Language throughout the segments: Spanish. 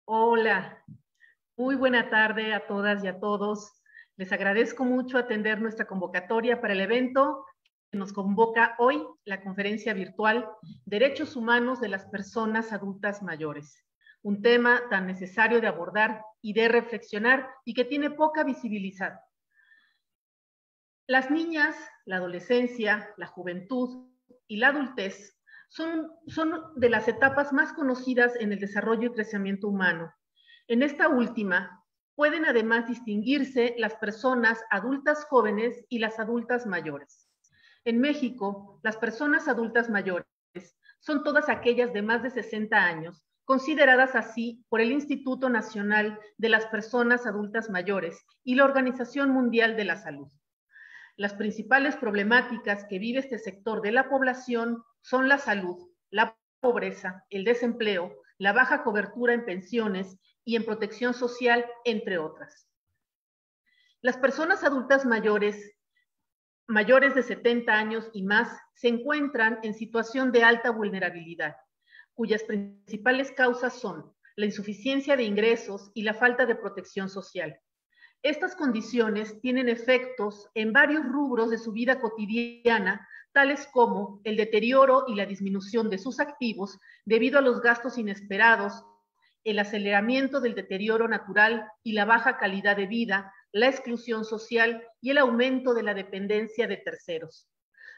Hola, muy buena tarde a todas y a todos. Les agradezco mucho atender nuestra convocatoria para el evento que nos convoca hoy, la conferencia virtual Derechos Humanos de las Personas Adultas Mayores. Un tema tan necesario de abordar y de reflexionar y que tiene poca visibilidad. Las niñas, la adolescencia, la juventud y la adultez son de las etapas más conocidas en el desarrollo y crecimiento humano. En esta última, pueden además distinguirse las personas adultas jóvenes y las adultas mayores. En México, las personas adultas mayores son todas aquellas de más de 60 años, consideradas así por el Instituto Nacional de las Personas Adultas Mayores y la Organización Mundial de la Salud. Las principales problemáticas que vive este sector de la población son la salud, la pobreza, el desempleo, la baja cobertura en pensiones y en protección social, entre otras. Las personas adultas mayores de 70 años y más se encuentran en situación de alta vulnerabilidad, cuyas principales causas son la insuficiencia de ingresos y la falta de protección social. Estas condiciones tienen efectos en varios rubros de su vida cotidiana, tales como el deterioro y la disminución de sus activos debido a los gastos inesperados, el aceleramiento del deterioro natural y la baja calidad de vida, la exclusión social y el aumento de la dependencia de terceros.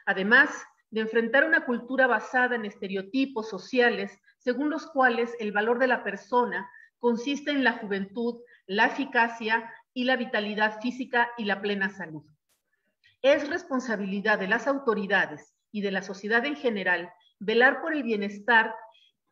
Además de enfrentar una cultura basada en estereotipos sociales, según los cuales el valor de la persona consiste en la juventud, la eficacia y la vitalidad física y la plena salud. Es responsabilidad de las autoridades y de la sociedad en general velar por el bienestar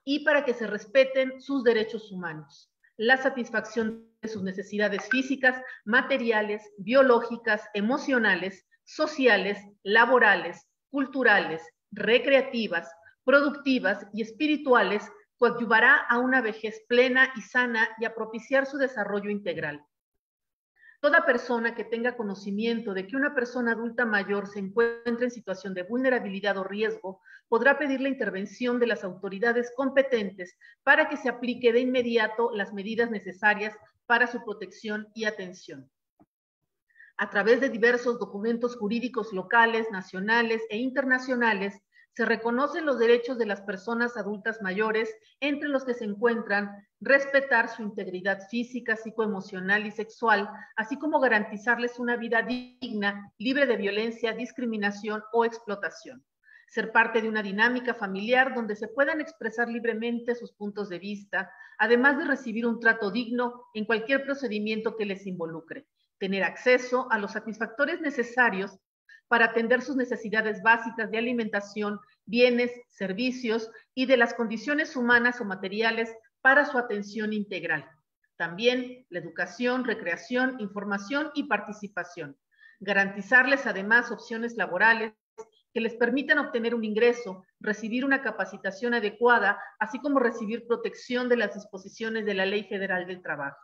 y para que se respeten sus derechos humanos, la satisfacción de sus necesidades físicas, materiales, biológicas, emocionales, sociales, laborales, culturales, recreativas, productivas y espirituales, coadyuvará a una vejez plena y sana y a propiciar su desarrollo integral. Toda persona que tenga conocimiento de que una persona adulta mayor se encuentra en situación de vulnerabilidad o riesgo, podrá pedir la intervención de las autoridades competentes para que se aplique de inmediato las medidas necesarias para su protección y atención. A través de diversos documentos jurídicos locales, nacionales e internacionales, se reconocen los derechos de las personas adultas mayores, entre los que se encuentran respetar su integridad física, psicoemocional y sexual, así como garantizarles una vida digna, libre de violencia, discriminación o explotación. Ser parte de una dinámica familiar donde se puedan expresar libremente sus puntos de vista, además de recibir un trato digno en cualquier procedimiento que les involucre. Tener acceso a los satisfactores necesarios para atender sus necesidades básicas de alimentación, bienes, servicios y de las condiciones humanas o materiales para su atención integral. También la educación, recreación, información y participación. Garantizarles además opciones laborales que les permitan obtener un ingreso, recibir una capacitación adecuada, así como recibir protección de las disposiciones de la Ley Federal del Trabajo.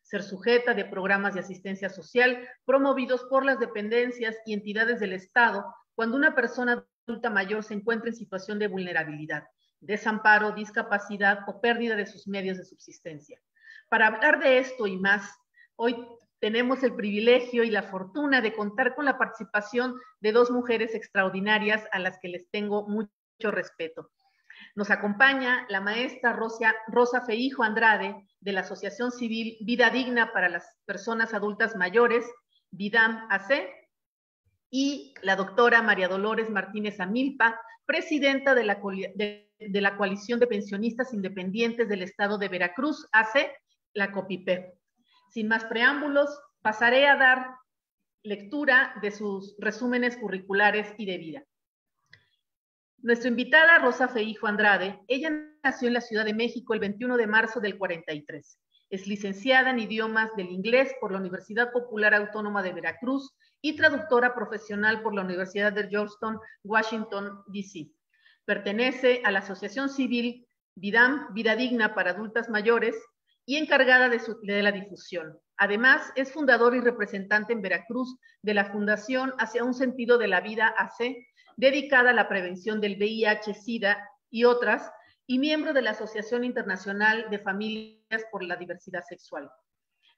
Ser sujeta de programas de asistencia social promovidos por las dependencias y entidades del Estado cuando una persona adulta mayor se encuentra en situación de vulnerabilidad, desamparo, discapacidad o pérdida de sus medios de subsistencia. Para hablar de esto y más, hoy tenemos el privilegio y la fortuna de contar con la participación de dos mujeres extraordinarias a las que les tengo mucho respeto. Nos acompaña la maestra Rosa Feijó Andrade, de la Asociación Civil Vida Digna para las Personas Adultas Mayores, VIDAM AC, y la doctora María Dolores Martínez Amilpa, presidenta de la Coalición de Pensionistas Independientes del Estado de Veracruz, AC, la COPIPE. Sin más preámbulos, pasaré a dar lectura de sus resúmenes curriculares y de vida. Nuestra invitada, Rosa Feijó Andrade, ella nació en la Ciudad de México el 21 de marzo del 43. Es licenciada en idiomas del inglés por la Universidad Popular Autónoma de Veracruz y traductora profesional por la Universidad de Georgetown, Washington, D.C. Pertenece a la Asociación Civil Vidam, Vida Digna para Adultas Mayores, y encargada de la difusión. Además, es fundador y representante en Veracruz de la Fundación Hacia un Sentido de la Vida AC, dedicada a la prevención del VIH, SIDA y otras, y miembro de la Asociación Internacional de Familias por la Diversidad Sexual.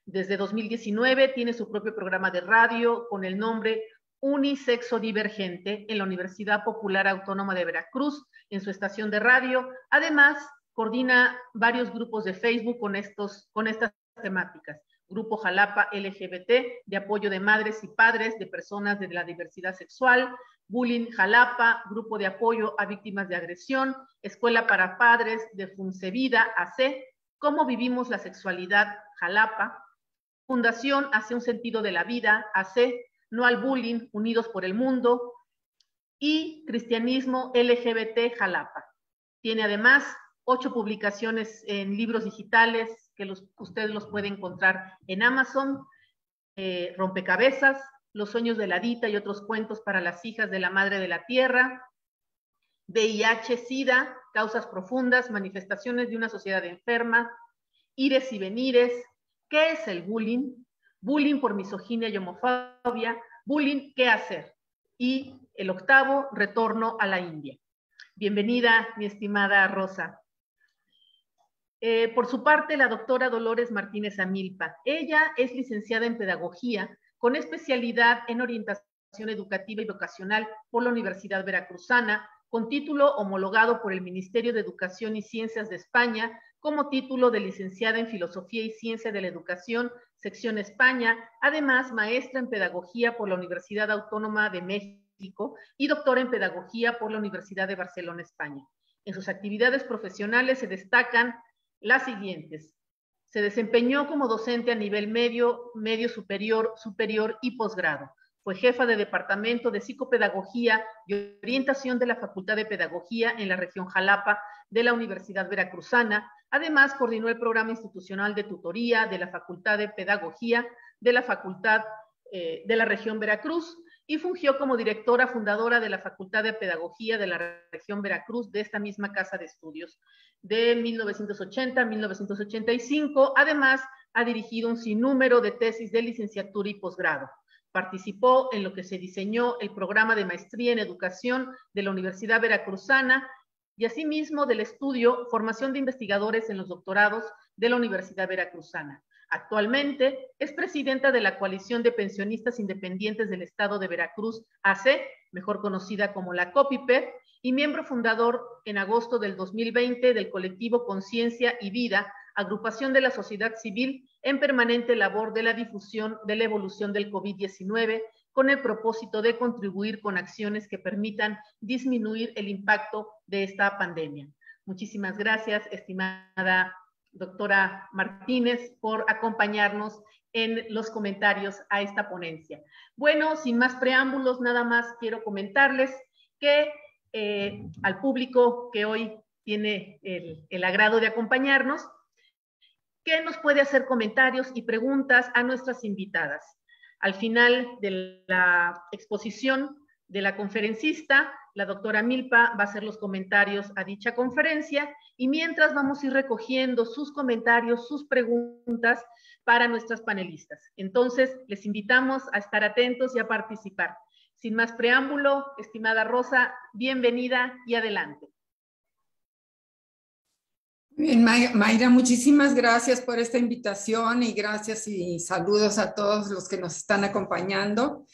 Desde 2019 tiene su propio programa de radio con el nombre Unisexo Divergente en la Universidad Popular Autónoma de Veracruz, en su estación de radio. Además, coordina varios grupos de Facebook con estas temáticas. Grupo Jalapa LGBT, de apoyo de madres y padres de personas de la diversidad sexual. Bullying Jalapa, grupo de apoyo a víctimas de agresión. Escuela para padres de Funsevida AC. Cómo vivimos la sexualidad Jalapa. Fundación Hacia un Sentido de la Vida AC. No al Bullying, Unidos por el Mundo, y Cristianismo LGBT Jalapa. Tiene además 8 publicaciones en libros digitales que ustedes los pueden encontrar en Amazon. Rompecabezas, Los Sueños de la Dita y otros cuentos para las hijas de la Madre de la Tierra. VIH, SIDA, Causas Profundas, Manifestaciones de una Sociedad Enferma. Ires y Venires, ¿qué es el bullying? Bullying por misoginia y homofobia. Bullying, ¿qué hacer? Y el 8º, Retorno a la India. Bienvenida, mi estimada Rosa. Por su parte, la doctora Dolores Martínez Amilpa. Ella es licenciada en Pedagogía con especialidad en Orientación Educativa y Vocacional por la Universidad Veracruzana, con título homologado por el Ministerio de Educación y Ciencias de España, como título de licenciada en Filosofía y Ciencia de la Educación, sección España, además maestra en Pedagogía por la Universidad Autónoma de México y doctora en Pedagogía por la Universidad de Barcelona, España. En sus actividades profesionales se destacan las siguientes. Se desempeñó como docente a nivel medio, superior y posgrado. Fue jefa de Departamento de Psicopedagogía y Orientación de la Facultad de Pedagogía en la región Jalapa de la Universidad Veracruzana. Además, coordinó el programa institucional de tutoría de la Facultad de Pedagogía de la Facultad de la región Veracruz y fungió como directora fundadora de la Facultad de Pedagogía de la región Veracruz de esta misma casa de estudios de 1980 a 1985. Además, ha dirigido un sinnúmero de tesis de licenciatura y posgrado. Participó en lo que se diseñó el programa de maestría en educación de la Universidad Veracruzana y asimismo del estudio Formación de Investigadores en los Doctorados de la Universidad Veracruzana. Actualmente es presidenta de la Coalición de Pensionistas Independientes del Estado de Veracruz, AC, mejor conocida como la COPIPED, y miembro fundador en agosto del 2020 del colectivo Conciencia y Vida, agrupación de la sociedad civil en permanente labor de la difusión de la evolución del COVID-19 con el propósito de contribuir con acciones que permitan disminuir el impacto de esta pandemia. Muchísimas gracias, estimada doctora Martínez, por acompañarnos en los comentarios a esta ponencia. Bueno, sin más preámbulos, nada más quiero comentarles que al público que hoy tiene el agrado de acompañarnos, que nos puede hacer comentarios y preguntas a nuestras invitadas. Al final de la exposición de la conferencista, la doctora Milpa va a hacer los comentarios a dicha conferencia y mientras vamos a ir recogiendo sus comentarios, sus preguntas para nuestras panelistas. Entonces, les invitamos a estar atentos y a participar. Sin más preámbulo, estimada Rosa, bienvenida y adelante. Bien, Mayra, muchísimas gracias por esta invitación y gracias y saludos a todos los que nos están acompañando.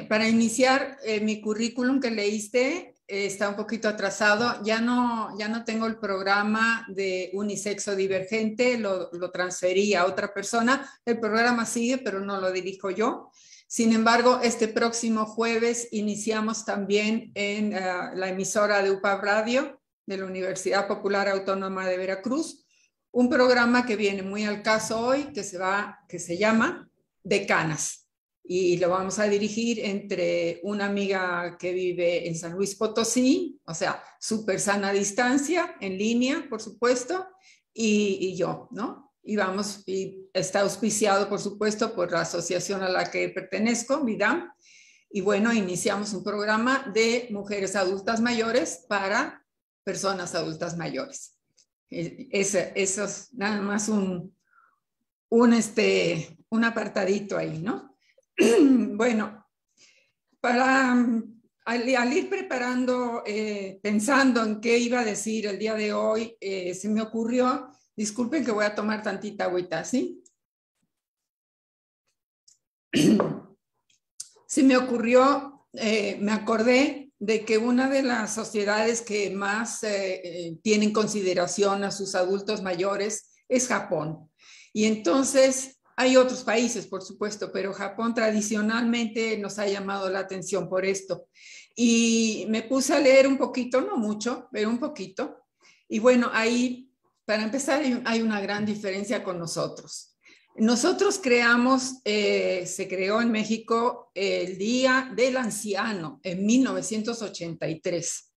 Para iniciar, mi currículum que leíste está un poquito atrasado. Ya no tengo el programa de Unisexo Divergente, lo transferí a otra persona. El programa sigue, pero no lo dirijo yo. Sin embargo, este próximo jueves iniciamos también en la emisora de UPAV Radio de la Universidad Popular Autónoma de Veracruz, un programa que viene muy al caso hoy, que se llama Decanas. Y lo vamos a dirigir entre una amiga que vive en San Luis Potosí, o sea, súper sana distancia, en línea, por supuesto, y yo, ¿no? Y está auspiciado, por supuesto, por la asociación a la que pertenezco, VIDAM. Y bueno, iniciamos un programa de mujeres adultas mayores para personas adultas mayores. Eso es nada más un apartadito ahí, ¿no? Bueno, al ir preparando, pensando en qué iba a decir el día de hoy, se me ocurrió, disculpen que voy a tomar tantita agüita, ¿sí? Se me ocurrió, me acordé de que una de las sociedades que más tienen consideración a sus adultos mayores es Japón. Y entonces hay otros países, por supuesto, pero Japón tradicionalmente nos ha llamado la atención por esto. Y me puse a leer un poquito, no mucho, pero un poquito. Y bueno, ahí, para empezar, hay una gran diferencia con nosotros. Nosotros se creó en México el Día del Anciano en 1983.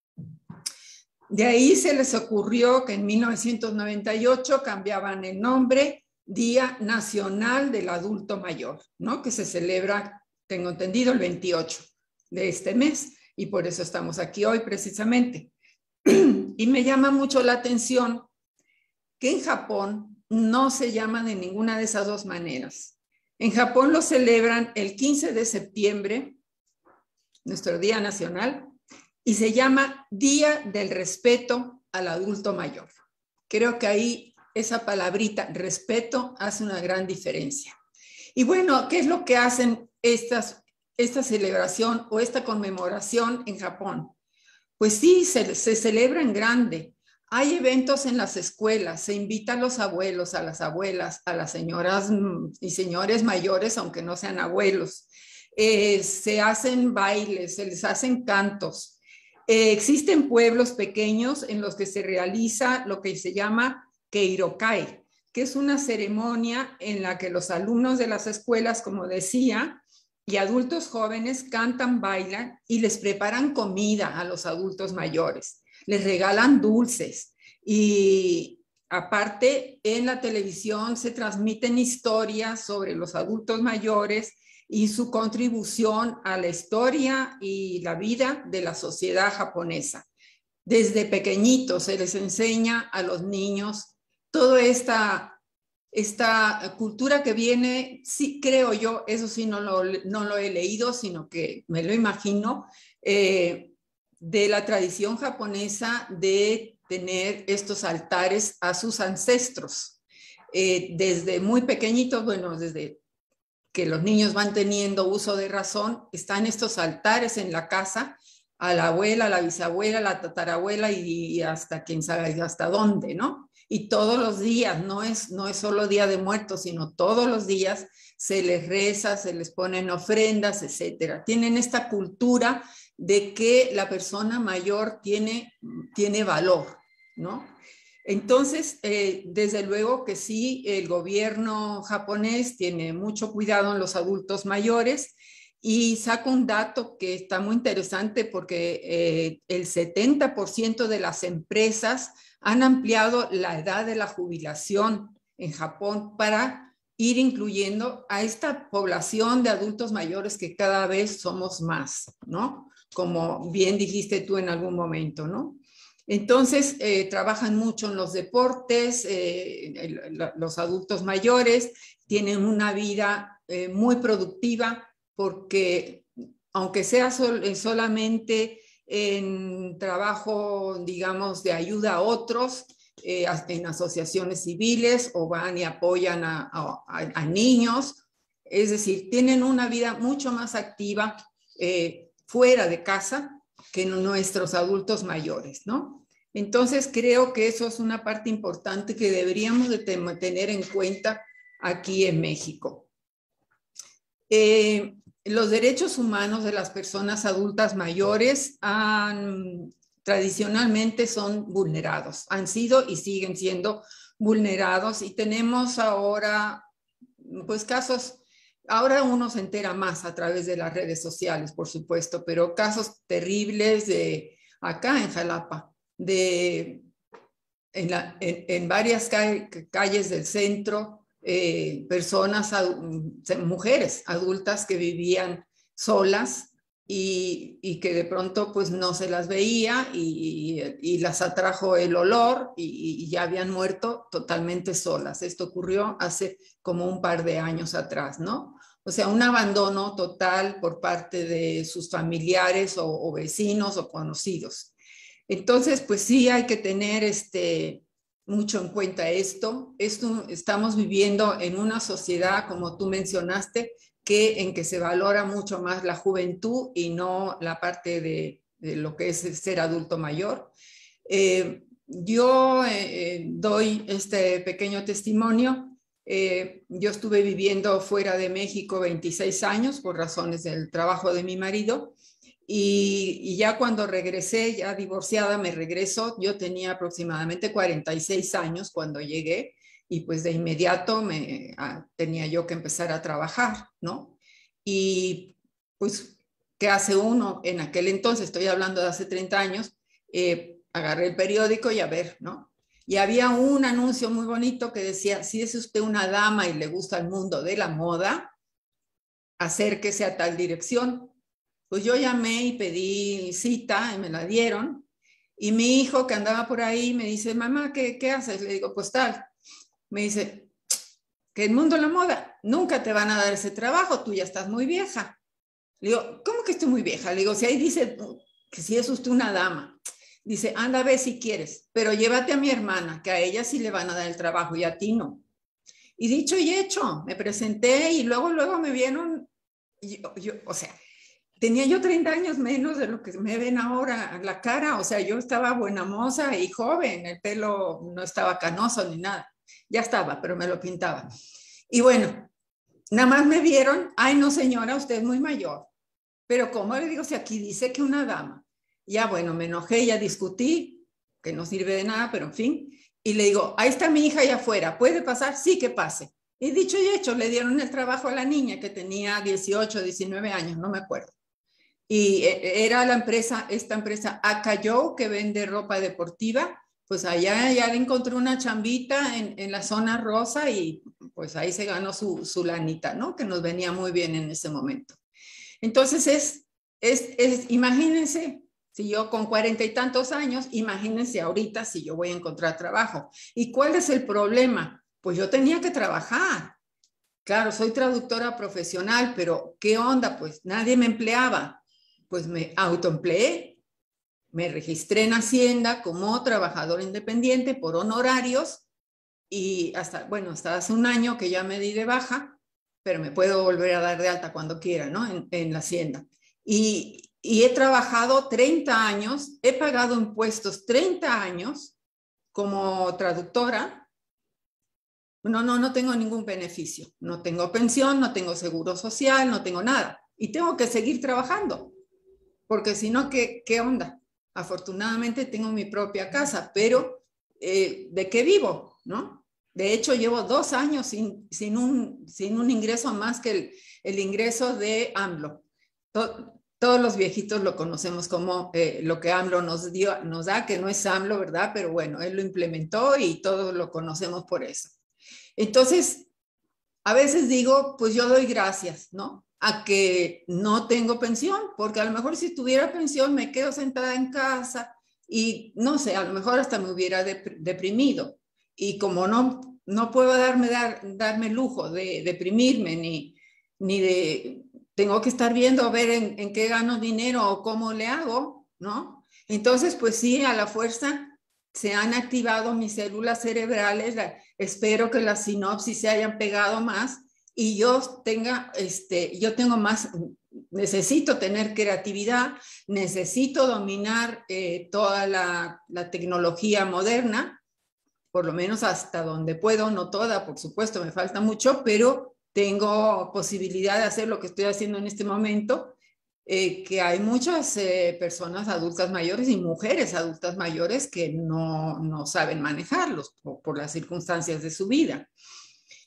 De ahí se les ocurrió que en 1998 cambiaban el nombre Día Nacional del Adulto Mayor, ¿no? Que se celebra, tengo entendido, el 28 de este mes, y por eso estamos aquí hoy precisamente. Y me llama mucho la atención que en Japón no se llama de ninguna de esas dos maneras. En Japón lo celebran el 15 de septiembre, nuestro Día Nacional, y se llama Día del Respeto al Adulto Mayor. Creo que ahí esa palabrita, respeto, hace una gran diferencia. Y bueno, ¿qué es lo que hacen esta celebración o esta conmemoración en Japón? Pues sí, se celebra en grande. Hay eventos en las escuelas, se invita a los abuelos, a las abuelas, a las señoras y señores mayores, aunque no sean abuelos. Se hacen bailes, se les hacen cantos. Existen pueblos pequeños en los que se realiza lo que se llama Keirokai, que es una ceremonia en la que los alumnos de las escuelas, como decía, y adultos jóvenes cantan, bailan y les preparan comida a los adultos mayores. Les regalan dulces y aparte en la televisión se transmiten historias sobre los adultos mayores y su contribución a la historia y la vida de la sociedad japonesa. Desde pequeñitos se les enseña a los niños toda esta cultura que viene, sí, creo yo, eso sí no lo he leído, sino que me lo imagino, de la tradición japonesa de tener estos altares a sus ancestros. Desde muy pequeñitos, bueno, desde que los niños van teniendo uso de razón, están estos altares en la casa, a la abuela, a la bisabuela, a la tatarabuela y hasta quién sabe hasta dónde, ¿no? Y todos los días, no es solo Día de Muertos, sino todos los días se les reza, se les ponen ofrendas, etcétera. Tienen esta cultura de que la persona mayor tiene valor, ¿no? Entonces, desde luego que sí, el gobierno japonés tiene mucho cuidado en los adultos mayores y saco un dato que está muy interesante porque el 70% de las empresas han ampliado la edad de la jubilación en Japón para ir incluyendo a esta población de adultos mayores que cada vez somos más, ¿no? Como bien dijiste tú en algún momento, ¿no? Entonces, trabajan mucho en los deportes, los adultos mayores tienen una vida muy productiva porque aunque sea solamente en trabajo, digamos, de ayuda a otros, en asociaciones civiles o van y apoyan a niños, es decir, tienen una vida mucho más activa fuera de casa que nuestros adultos mayores, ¿no? Entonces creo que eso es una parte importante que deberíamos de tener en cuenta aquí en México. Los derechos humanos de las personas adultas mayores tradicionalmente son vulnerados, han sido y siguen siendo vulnerados y tenemos ahora pues casos. Ahora uno se entera más a través de las redes sociales, por supuesto, pero casos terribles de acá en Jalapa, en varias calles del centro, mujeres adultas que vivían solas y que de pronto pues no se las veía y las atrajo el olor y ya habían muerto totalmente solas. Esto ocurrió hace como un par de años atrás, ¿no? O sea, un abandono total por parte de sus familiares o vecinos o conocidos. Entonces, pues sí hay que tener mucho en cuenta esto. Estamos viviendo en una sociedad, como tú mencionaste, en que se valora mucho más la juventud y no la parte de lo que es ser adulto mayor. Yo doy este pequeño testimonio. Yo estuve viviendo fuera de México 26 años por razones del trabajo de mi marido y ya cuando regresé, ya divorciada, me regreso, yo tenía aproximadamente 46 años cuando llegué y pues de inmediato tenía yo que empezar a trabajar, ¿no? Y pues, ¿qué hace uno en aquel entonces? Estoy hablando de hace 30 años, agarré el periódico y a ver, ¿no? Y había un anuncio muy bonito que decía, si es usted una dama y le gusta el mundo de la moda, acérquese a tal dirección. Pues yo llamé y pedí cita y me la dieron. Y mi hijo que andaba por ahí me dice, mamá, ¿qué haces? Le digo, pues tal. Me dice, que el mundo de la moda, nunca te van a dar ese trabajo, tú ya estás muy vieja. Le digo, ¿cómo que estoy muy vieja? Le digo, si ahí dice que si es usted una dama. Dice, anda, ve si quieres, pero llévate a mi hermana, que a ella sí le van a dar el trabajo y a ti no. Y dicho y hecho, me presenté y luego me vieron, o sea, tenía yo 30 años menos de lo que me ven ahora la cara, o sea, yo estaba buena moza y joven, el pelo no estaba canoso ni nada, ya estaba, pero me lo pintaba. Y bueno, nada más me vieron, ay no señora, usted es muy mayor, pero ¿cómo le digo si aquí dice que una dama? Ya bueno, me enojé, ya discutí, que no sirve de nada, pero en fin, y le digo, ahí está mi hija allá afuera, ¿puede pasar? Sí, que pase. Y dicho y hecho, le dieron el trabajo a la niña que tenía 18, 19 años, no me acuerdo. Y era esta empresa Acayo, que vende ropa deportiva, pues allá ya le encontró una chambita en la zona rosa y pues ahí se ganó su lanita, ¿no? Que nos venía muy bien en ese momento. Entonces imagínense, si yo con 40 y tantos años, imagínense ahorita si yo voy a encontrar trabajo. ¿Y cuál es el problema? Pues yo tenía que trabajar. Claro, soy traductora profesional, pero ¿qué onda? Pues nadie me empleaba. Pues me autoempleé, me registré en Hacienda como trabajador independiente por honorarios y hasta hace un año que ya me di de baja, pero me puedo volver a dar de alta cuando quiera, ¿no? En la Hacienda. Y he trabajado 30 años, he pagado impuestos 30 años como traductora. No tengo ningún beneficio, no tengo pensión, no tengo seguro social, no tengo nada. Y tengo que seguir trabajando, porque si no, ¿qué onda? Afortunadamente tengo mi propia casa, pero ¿de qué vivo? ¿No? De hecho, llevo 2 años sin un ingreso más que el ingreso de AMLO. Todos los viejitos lo conocemos como lo que AMLO nos da, que no es AMLO, ¿verdad? Pero bueno, él lo implementó y todos lo conocemos por eso. Entonces, a veces digo, pues yo doy gracias, ¿no? A que no tengo pensión, porque a lo mejor si tuviera pensión me quedo sentada en casa y no sé, a lo mejor hasta me hubiera deprimido. Y como no puedo darme lujo de deprimirme ni tengo que estar viendo a ver en qué gano dinero o cómo le hago, ¿no? Entonces, pues sí, a la fuerza se han activado mis células cerebrales, espero que las sinapsis se hayan pegado más y yo tengo más, necesito tener creatividad, necesito dominar toda la tecnología moderna, por lo menos hasta donde puedo, no toda, por supuesto, me falta mucho, pero tengo posibilidad de hacer lo que estoy haciendo en este momento. Que hay muchas personas adultas mayores y mujeres adultas mayores que no saben manejarlos por las circunstancias de su vida.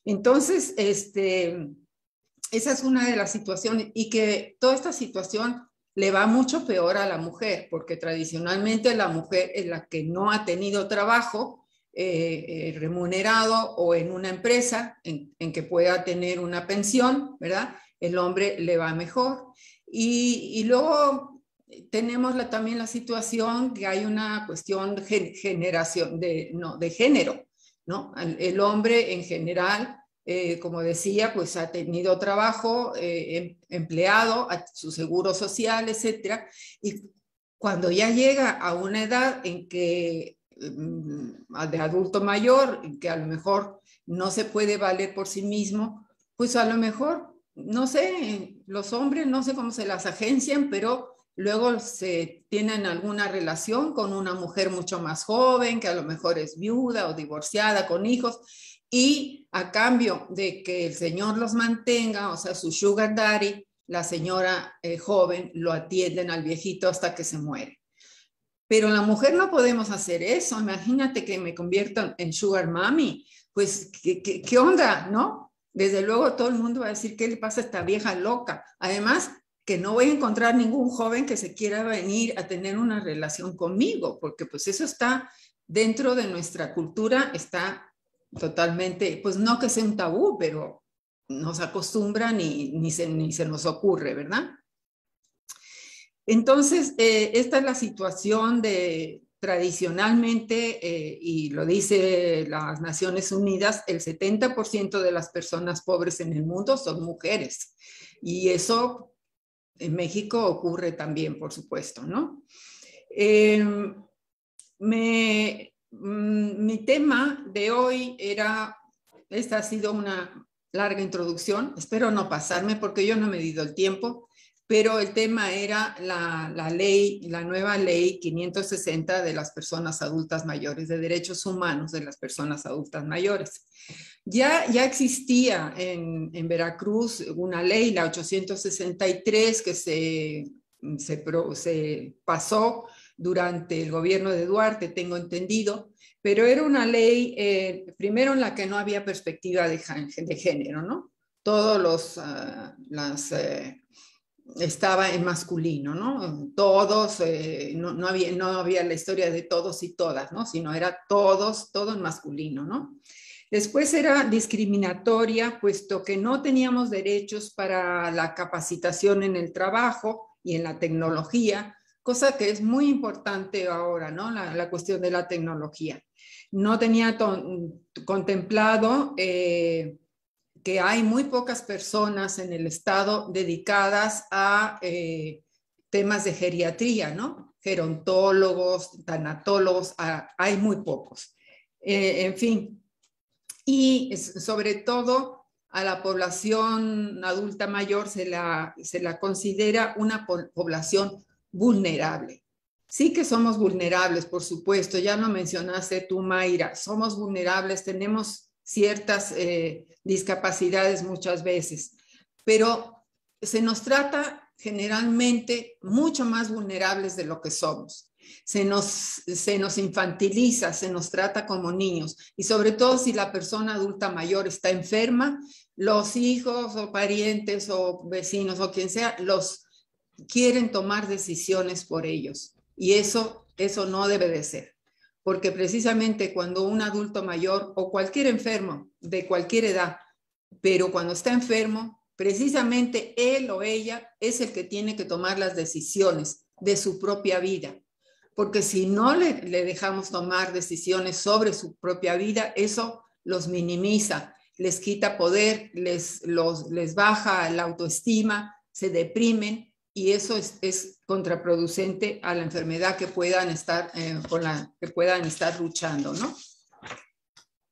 Entonces, esa es una de las situaciones y que toda esta situación le va mucho peor a la mujer, porque tradicionalmente la mujer es la que no ha tenido trabajo remunerado o en una empresa en que pueda tener una pensión, ¿verdad? El hombre le va mejor. Y luego tenemos también la situación que hay una cuestión de género, ¿no? El hombre en general, como decía, pues ha tenido trabajo, empleado, su seguro social, etcétera. Y cuando ya llega a una edad en que de adulto mayor, en que a lo mejor no se puede valer por sí mismo, pues a lo mejor, no sé, los hombres, no sé cómo se las agencian, pero luego se tienen alguna relación con una mujer mucho más joven, que a lo mejor es viuda o divorciada con hijos, y a cambio de que el señor los mantenga, o sea, su sugar daddy, la señora joven lo atienden al viejito hasta que se muere. Pero la mujer no podemos hacer eso. Imagínate que me convierto en sugar mommy. Pues, ¿qué onda, no? Desde luego todo el mundo va a decir, ¿qué le pasa a esta vieja loca? Además, que no voy a encontrar ningún joven que se quiera venir a tener una relación conmigo, porque pues eso está dentro de nuestra cultura, está totalmente, pues no que sea un tabú, pero nos acostumbra ni se nos ocurre, ¿verdad? Entonces, esta es la situación de tradicionalmente, y lo dice las Naciones Unidas, el 70% de las personas pobres en el mundo son mujeres. Y eso en México ocurre también, por supuesto, ¿no? Mi tema de hoy era, esta ha sido una larga introducción, espero no pasarme porque yo no he medido el tiempo, pero el tema era la nueva ley 560 de las personas adultas mayores, de derechos humanos de las personas adultas mayores. Ya existía en Veracruz una ley, la 863, que se pasó durante el gobierno de Duarte, tengo entendido, pero era una ley, primero en la que no había perspectiva de género, ¿no? Todos estaba en masculino, ¿no? Todos, no había la historia de todos y todas, ¿no? Sino era todos, todo en masculino, ¿no? Después era discriminatoria, puesto que no teníamos derechos para la capacitación en el trabajo y en la tecnología, cosa que es muy importante ahora, ¿no? La cuestión de la tecnología. No tenía contemplado que hay muy pocas personas en el estado dedicadas a temas de geriatría, ¿no? Gerontólogos, tanatólogos, hay muy pocos. En fin, y sobre todo a la población adulta mayor se la considera una población vulnerable. Sí que somos vulnerables, por supuesto, ya lo mencionaste tú, Mayra, somos vulnerables, tenemos ciertas discapacidades muchas veces, pero se nos trata generalmente mucho más vulnerables de lo que somos. Se nos infantiliza, se nos trata como niños, y sobre todo si la persona adulta mayor está enferma, los hijos o parientes o vecinos o quien sea, los quieren tomar decisiones por ellos, y eso no debe de ser, porque precisamente cuando un adulto mayor o cualquier enfermo de cualquier edad, pero cuando está enfermo, precisamente él o ella es el que tiene que tomar las decisiones de su propia vida, porque si no le dejamos tomar decisiones sobre su propia vida, eso los minimiza, les quita poder, les baja la autoestima, se deprimen, y eso es contraproducente a la enfermedad que puedan estar, con la que puedan estar luchando, ¿no?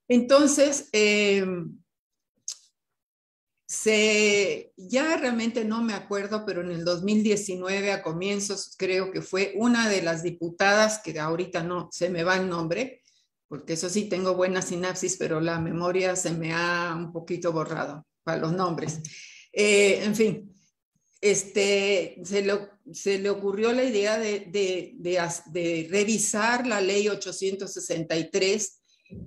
Entonces, ya realmente no me acuerdo, pero en el 2019 a comienzos creo que fue una de las diputadas, que ahorita no se me va el nombre, porque eso sí tengo buena sinapsis, pero la memoria se me ha un poquito borrado para los nombres. En fin, se le ocurrió la idea de revisar la ley 863,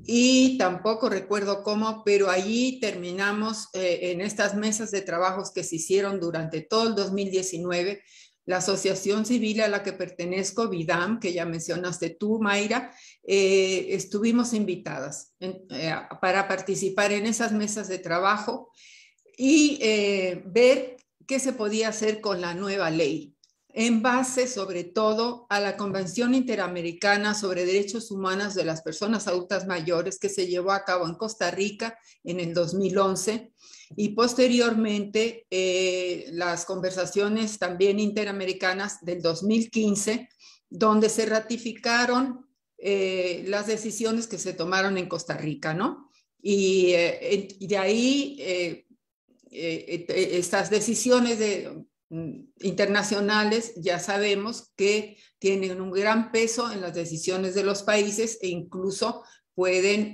y tampoco recuerdo cómo, pero allí terminamos en estas mesas de trabajos que se hicieron durante todo el 2019. La asociación civil a la que pertenezco, VIDAM, que ya mencionaste tú, Mayra, estuvimos invitadas para participar en esas mesas de trabajo y ver qué se podía hacer con la nueva ley, en base sobre todo a la Convención Interamericana sobre Derechos Humanos de las Personas Adultas Mayores, que se llevó a cabo en Costa Rica en el 2011, y posteriormente las conversaciones también interamericanas del 2015, donde se ratificaron las decisiones que se tomaron en Costa Rica, ¿no? Y de ahí estas decisiones internacionales ya sabemos que tienen un gran peso en las decisiones de los países e incluso pueden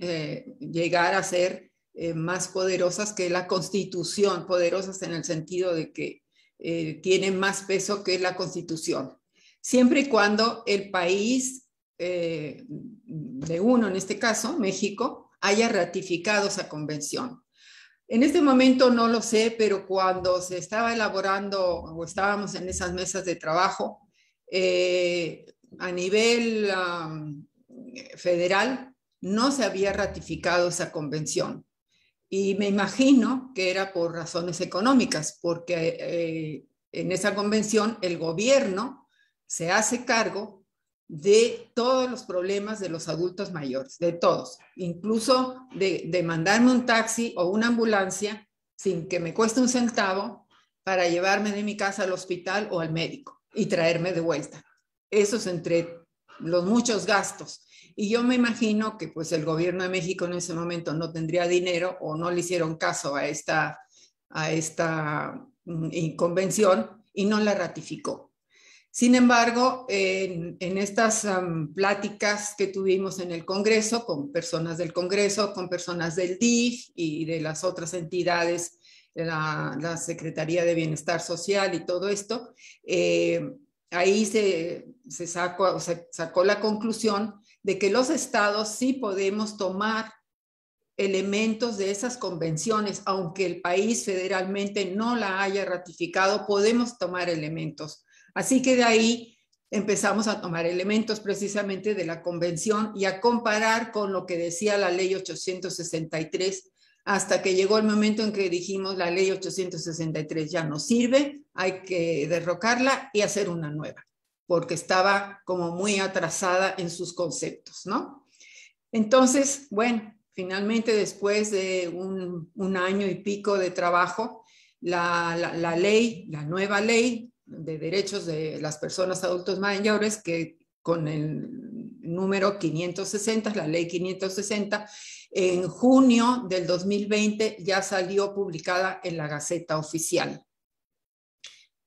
llegar a ser más poderosas que la Constitución, poderosas en el sentido de que tienen más peso que la Constitución, siempre y cuando el país de uno, en este caso México, haya ratificado esa convención. En este momento no lo sé, pero cuando se estaba elaborando o estábamos en esas mesas de trabajo, a nivel federal no se había ratificado esa convención. Y me imagino que era por razones económicas, porque en esa convención el gobierno se hace cargo de todos los problemas de los adultos mayores, de todos, incluso de mandarme un taxi o una ambulancia sin que me cueste un centavo para llevarme de mi casa al hospital o al médico y traerme de vuelta. Eso es entre los muchos gastos. Y yo me imagino que pues el gobierno de México en ese momento no tendría dinero o no le hicieron caso a esta convención y no la ratificó. Sin embargo, en estas pláticas que tuvimos en el Congreso, con personas del Congreso, con personas del DIF y de las otras entidades, la Secretaría de Bienestar Social y todo esto, ahí se sacó la conclusión de que los estados sí podemos tomar elementos de esas convenciones, aunque el país federalmente no la haya ratificado, podemos tomar elementos. Así que de ahí empezamos a tomar elementos precisamente de la convención y a comparar con lo que decía la ley 863, hasta que llegó el momento en que dijimos la ley 863 ya no sirve, hay que derrocarla y hacer una nueva, porque estaba como muy atrasada en sus conceptos, ¿no? Entonces, bueno, finalmente después de un año y pico de trabajo, la nueva ley de derechos de las personas adultos mayores, que con el número 560, la ley 560, en junio del 2020 ya salió publicada en la Gaceta Oficial.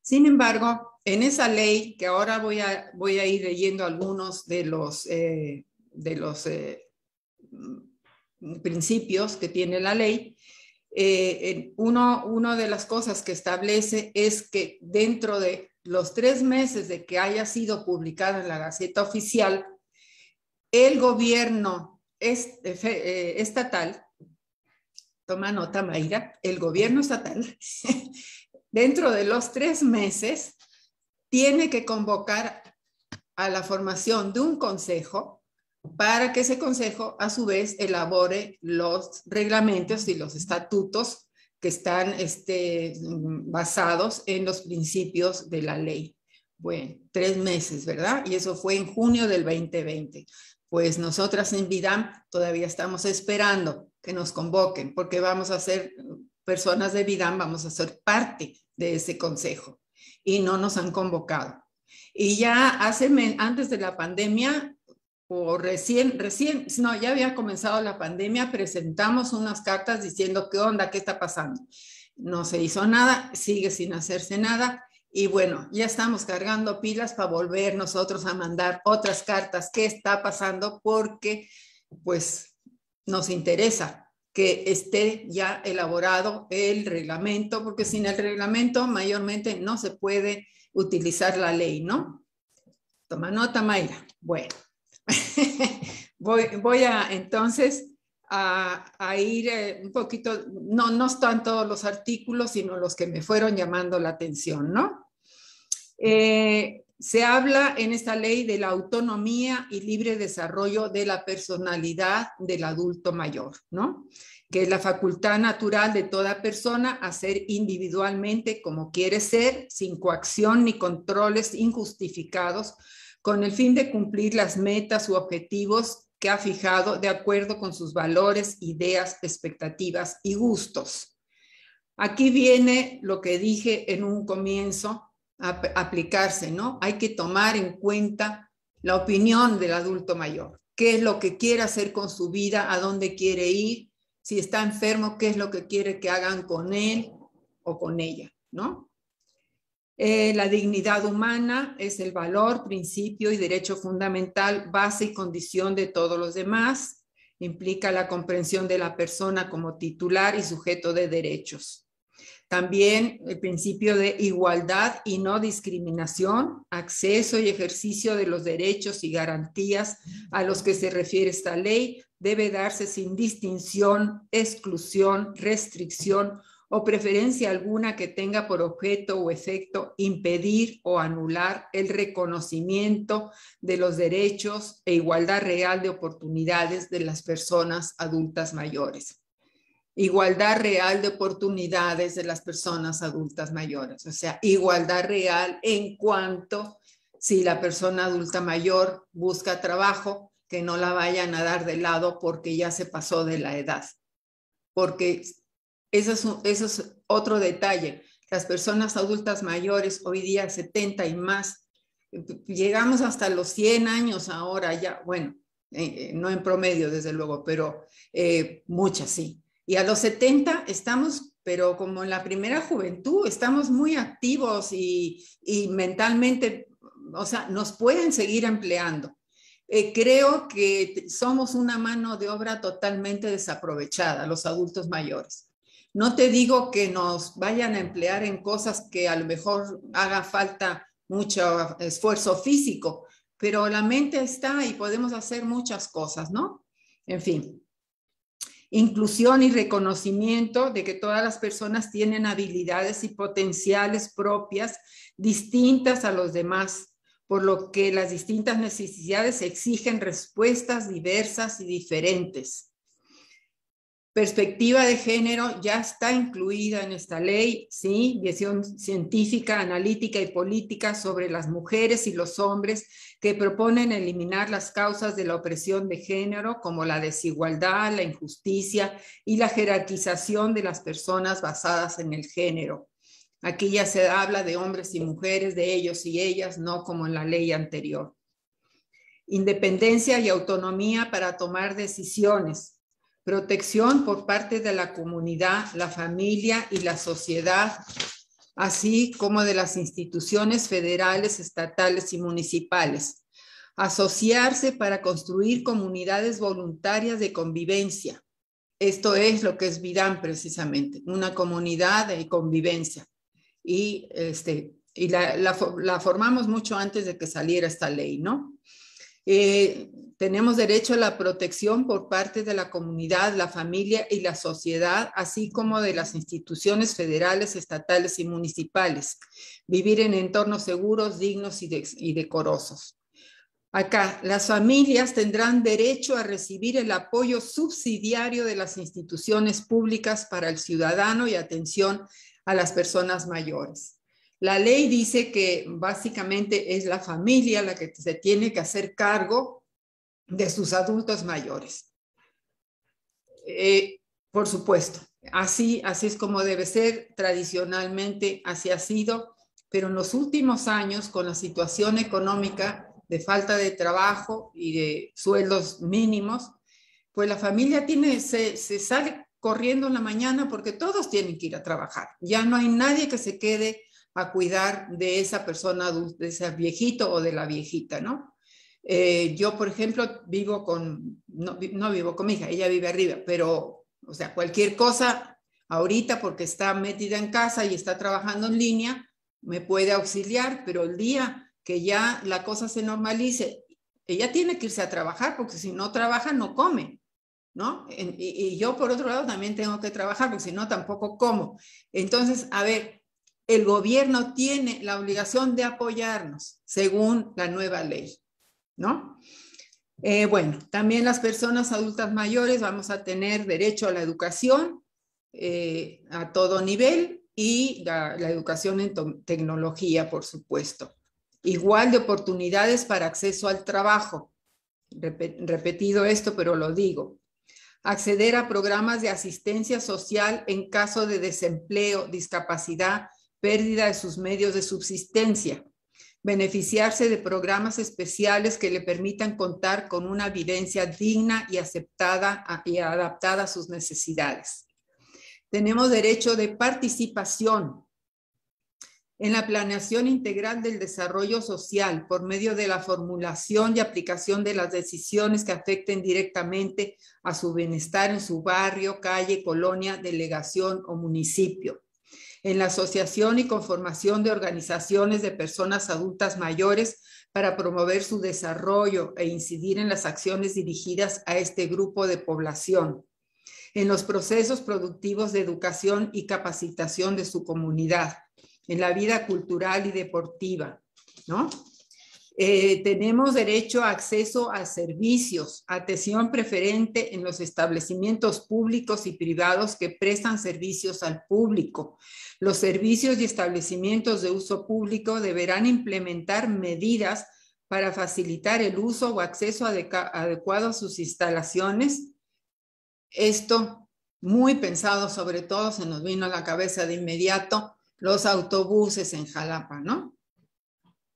Sin embargo, en esa ley, que ahora voy a ir leyendo algunos de los principios que tiene la ley, una de las cosas que establece es que dentro de los 3 meses de que haya sido publicada en la Gaceta Oficial, el gobierno estatal, toma nota Mayra, el gobierno estatal, dentro de los 3 meses, tiene que convocar a la formación de un consejo para que ese consejo a su vez elabore los reglamentos y los estatutos que están basados en los principios de la ley. Bueno, 3 meses, ¿verdad? Y eso fue en junio del 2020. Pues nosotras en VIDAM todavía estamos esperando que nos convoquen, porque vamos a ser personas de VIDAM, vamos a ser parte de ese consejo y no nos han convocado. Y ya antes de la pandemia, o ya había comenzado la pandemia, presentamos unas cartas diciendo qué onda, qué está pasando. No se hizo nada, sigue sin hacerse nada. Y bueno, ya estamos cargando pilas para volver nosotros a mandar otras cartas. ¿Qué está pasando? Porque pues nos interesa que esté ya elaborado el reglamento, porque sin el reglamento mayormente no se puede utilizar la ley, ¿no? Toma nota, Mayra. Bueno. voy entonces a ir un poquito, no están todos los artículos, sino los que me fueron llamando la atención, ¿no? Se habla en esta ley de la autonomía y libre desarrollo de la personalidad del adulto mayor, ¿no? Que es la facultad natural de toda persona a ser individualmente como quiere ser, sin coacción ni controles injustificados, con el fin de cumplir las metas u objetivos que ha fijado de acuerdo con sus valores, ideas, expectativas y gustos. Aquí viene lo que dije en un comienzo, aplicarse, ¿no? Hay que tomar en cuenta la opinión del adulto mayor. ¿Qué es lo que quiere hacer con su vida? ¿A dónde quiere ir? Si está enfermo, ¿qué es lo que quiere que hagan con él o con ella, ¿no? La dignidad humana es el valor, principio y derecho fundamental, base y condición de todos los demás. Implica la comprensión de la persona como titular y sujeto de derechos. También el principio de igualdad y no discriminación, acceso y ejercicio de los derechos y garantías a los que se refiere esta ley debe darse sin distinción, exclusión, restricción o preferencia alguna que tenga por objeto o efecto impedir o anular el reconocimiento de los derechos e igualdad real de oportunidades de las personas adultas mayores. Igualdad real de oportunidades de las personas adultas mayores, o sea, igualdad real en cuanto si la persona adulta mayor busca trabajo, que no la vayan a dar de lado porque ya se pasó de la edad. Porque eso es otro detalle. Las personas adultas mayores, hoy día 70 y más, llegamos hasta los 100 años ahora ya, bueno, no en promedio desde luego, pero muchas sí. Y a los 70 estamos, pero como en la primera juventud, estamos muy activos y mentalmente, o sea, nos pueden seguir empleando. Creo que somos una mano de obra totalmente desaprovechada, los adultos mayores. No te digo que nos vayan a emplear en cosas que a lo mejor haga falta mucho esfuerzo físico, pero la mente está y podemos hacer muchas cosas, ¿no? En fin. Inclusión y reconocimiento de que todas las personas tienen habilidades y potenciales propias distintas a los demás, por lo que las distintas necesidades exigen respuestas diversas y diferentes. Perspectiva de género ya está incluida en esta ley, ¿sí? Visión científica, analítica y política sobre las mujeres y los hombres que proponen eliminar las causas de la opresión de género, como la desigualdad, la injusticia y la jerarquización de las personas basadas en el género. Aquí ya se habla de hombres y mujeres, de ellos y ellas, no como en la ley anterior. Independencia y autonomía para tomar decisiones. Protección por parte de la comunidad, la familia y la sociedad, así como de las instituciones federales, estatales y municipales. Asociarse para construir comunidades voluntarias de convivencia. Esto es lo que es VIDAM precisamente, una comunidad de convivencia. Y la formamos mucho antes de que saliera esta ley, ¿no? Tenemos derecho a la protección por parte de la comunidad, la familia y la sociedad, así como de las instituciones federales, estatales y municipales. Vivir en entornos seguros, dignos y decorosos. Acá, las familias tendrán derecho a recibir el apoyo subsidiario de las instituciones públicas para el ciudadano y atención a las personas mayores. La ley dice que básicamente es la familia la que se tiene que hacer cargo de sus adultos mayores. Por supuesto, así es como debe ser, tradicionalmente así ha sido, pero en los últimos años, con la situación económica de falta de trabajo y de sueldos mínimos, pues la familia se sale corriendo en la mañana porque todos tienen que ir a trabajar. Ya no hay nadie que se quede a cuidar de esa persona adulta, de ese viejito o de la viejita, ¿no? Yo, por ejemplo, no vivo con mi hija, ella vive arriba, pero, o sea, cualquier cosa ahorita porque está metida en casa y está trabajando en línea, me puede auxiliar, pero el día que ya la cosa se normalice, ella tiene que irse a trabajar porque si no trabaja no come, ¿no? Y yo, por otro lado, también tengo que trabajar porque si no tampoco como. Entonces, a ver, el gobierno tiene la obligación de apoyarnos según la nueva ley, ¿no? Bueno, también las personas adultas mayores vamos a tener derecho a la educación a todo nivel y la educación en tecnología, por supuesto. Igual de oportunidades para acceso al trabajo. Repetido esto, pero lo digo. Acceder a programas de asistencia social en caso de desempleo, discapacidad, pérdida de sus medios de subsistencia. Beneficiarse de programas especiales que le permitan contar con una vivencia digna y aceptada y adaptada a sus necesidades. Tenemos derecho de participación en la planeación integral del desarrollo social por medio de la formulación y aplicación de las decisiones que afecten directamente a su bienestar en su barrio, calle, colonia, delegación o municipio. En la asociación y conformación de organizaciones de personas adultas mayores para promover su desarrollo e incidir en las acciones dirigidas a este grupo de población. En los procesos productivos de educación y capacitación de su comunidad, en la vida cultural y deportiva, ¿no? Tenemos derecho a acceso a servicios, atención preferente en los establecimientos públicos y privados que prestan servicios al público. Los servicios y establecimientos de uso público deberán implementar medidas para facilitar el uso o acceso adecuado a sus instalaciones. Esto muy pensado, sobre todo se nos vino a la cabeza de inmediato los autobuses en Jalapa, ¿no?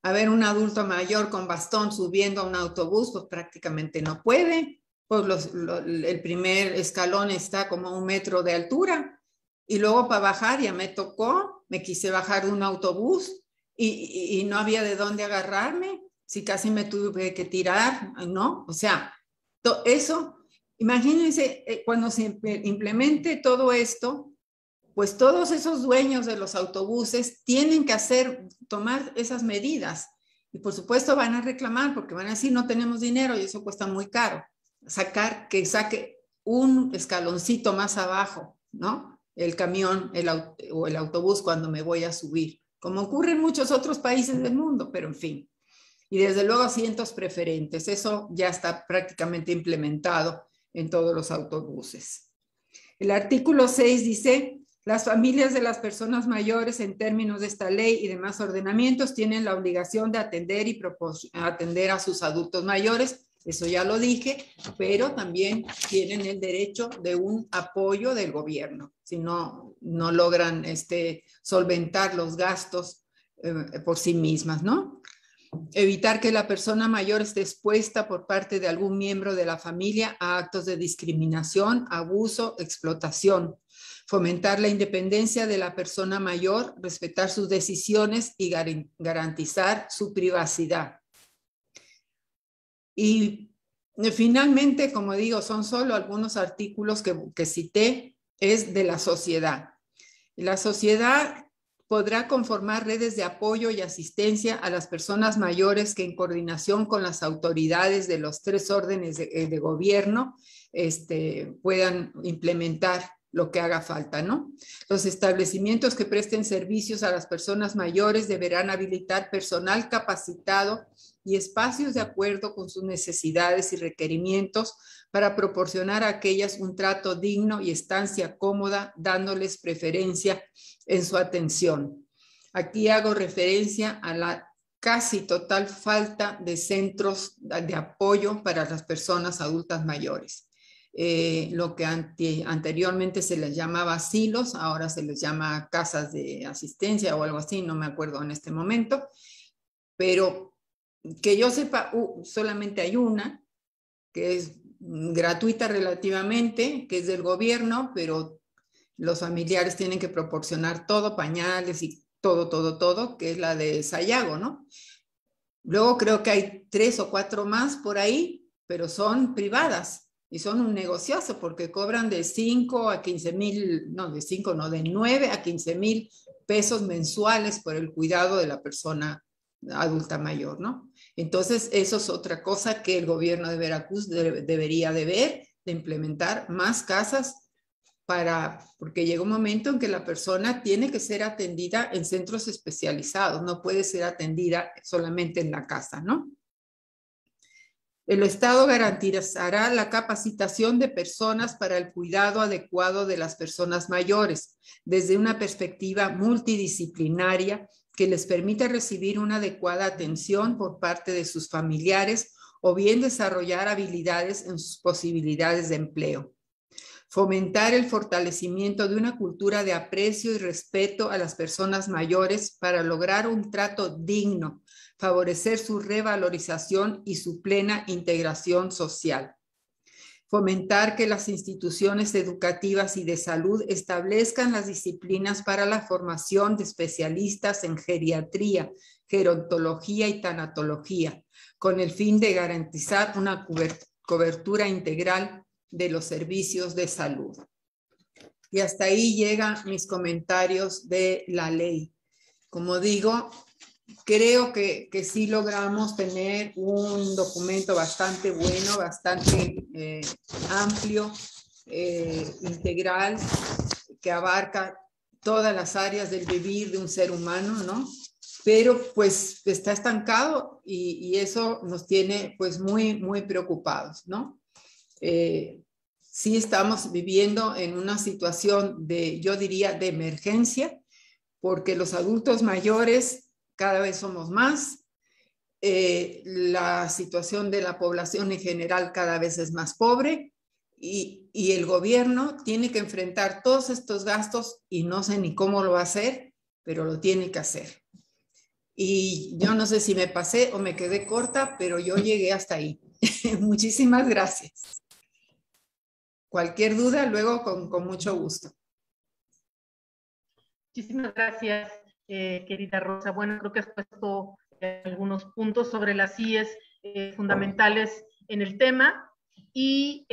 A ver, un adulto mayor con bastón subiendo a un autobús, pues prácticamente no puede, pues el primer escalón está como a 1 metro de altura, y luego para bajar ya me tocó, me quise bajar de un autobús y no había de dónde agarrarme, si casi me tuve que tirar, ¿no? O sea, eso, imagínense, cuando se implemente todo esto, pues todos esos dueños de los autobuses tienen que tomar esas medidas. Y por supuesto van a reclamar porque van a decir no tenemos dinero y eso cuesta muy caro. Que saque un escaloncito más abajo, ¿no? El camión o el autobús cuando me voy a subir, como ocurre en muchos otros países del mundo, pero en fin. Y desde luego asientos preferentes, eso ya está prácticamente implementado en todos los autobuses. El artículo 6 dice: las familias de las personas mayores, en términos de esta ley y demás ordenamientos, tienen la obligación de atender y atender a sus adultos mayores. Eso ya lo dije, pero también tienen el derecho de un apoyo del gobierno, si no logran solventar los gastos por sí mismas, ¿no? Evitar que la persona mayor esté expuesta por parte de algún miembro de la familia a actos de discriminación, abuso, explotación. Fomentar la independencia de la persona mayor, respetar sus decisiones y garantizar su privacidad. Y finalmente, como digo, son solo algunos artículos que cité, es de la sociedad. La sociedad podrá conformar redes de apoyo y asistencia a las personas mayores que en coordinación con las autoridades de los 3 órdenes de gobierno puedan implementar lo que haga falta, ¿no? Los establecimientos que presten servicios a las personas mayores deberán habilitar personal capacitado y espacios de acuerdo con sus necesidades y requerimientos para proporcionar a aquellas un trato digno y estancia cómoda, dándoles preferencia en su atención. Aquí hago referencia a la casi total falta de centros de apoyo para las personas adultas mayores. Lo que anteriormente se les llamaba asilos, ahora se les llama casas de asistencia o algo así, no me acuerdo en este momento, pero que yo sepa, solamente hay una, que es gratuita relativamente, que es del gobierno, pero los familiares tienen que proporcionar todo, pañales y todo, que es la de Sayago, ¿no? Luego creo que hay 3 o 4 más por ahí, pero son privadas. Y son un negociazo porque cobran de 5 a 15 mil, no, de 5 no, de 9 a 15 mil pesos mensuales por el cuidado de la persona adulta mayor, ¿no? Entonces, eso es otra cosa que el gobierno de Veracruz debería de ver, de implementar más casas porque llega un momento en que la persona tiene que ser atendida en centros especializados, no puede ser atendida solamente en la casa, ¿no? El Estado garantizará la capacitación de personas para el cuidado adecuado de las personas mayores, desde una perspectiva multidisciplinaria que les permita recibir una adecuada atención por parte de sus familiares o bien desarrollar habilidades en sus posibilidades de empleo. Fomentar el fortalecimiento de una cultura de aprecio y respeto a las personas mayores para lograr un trato digno, favorecer su revalorización y su plena integración social. Fomentar que las instituciones educativas y de salud establezcan las disciplinas para la formación de especialistas en geriatría, gerontología y tanatología, con el fin de garantizar una cobertura integral de los servicios de salud. Y hasta ahí llegan mis comentarios de la ley. Como digo, creo que sí logramos tener un documento bastante bueno, bastante amplio, integral, que abarca todas las áreas del vivir de un ser humano, ¿no? Pero pues está estancado y eso nos tiene pues muy, muy preocupados, ¿no? Sí estamos viviendo en una situación de, yo diría, de emergencia, porque los adultos mayores cada vez somos más, la situación de la población en general cada vez es más pobre y el gobierno tiene que enfrentar todos estos gastos y no sé ni cómo lo va a hacer, pero lo tiene que hacer. Y yo no sé si me pasé o me quedé corta, pero yo llegué hasta ahí. Muchísimas gracias. Cualquier duda, luego con mucho gusto. Muchísimas gracias, querida Rosa. Bueno, creo que has puesto algunos puntos sobre las IES fundamentales en el tema y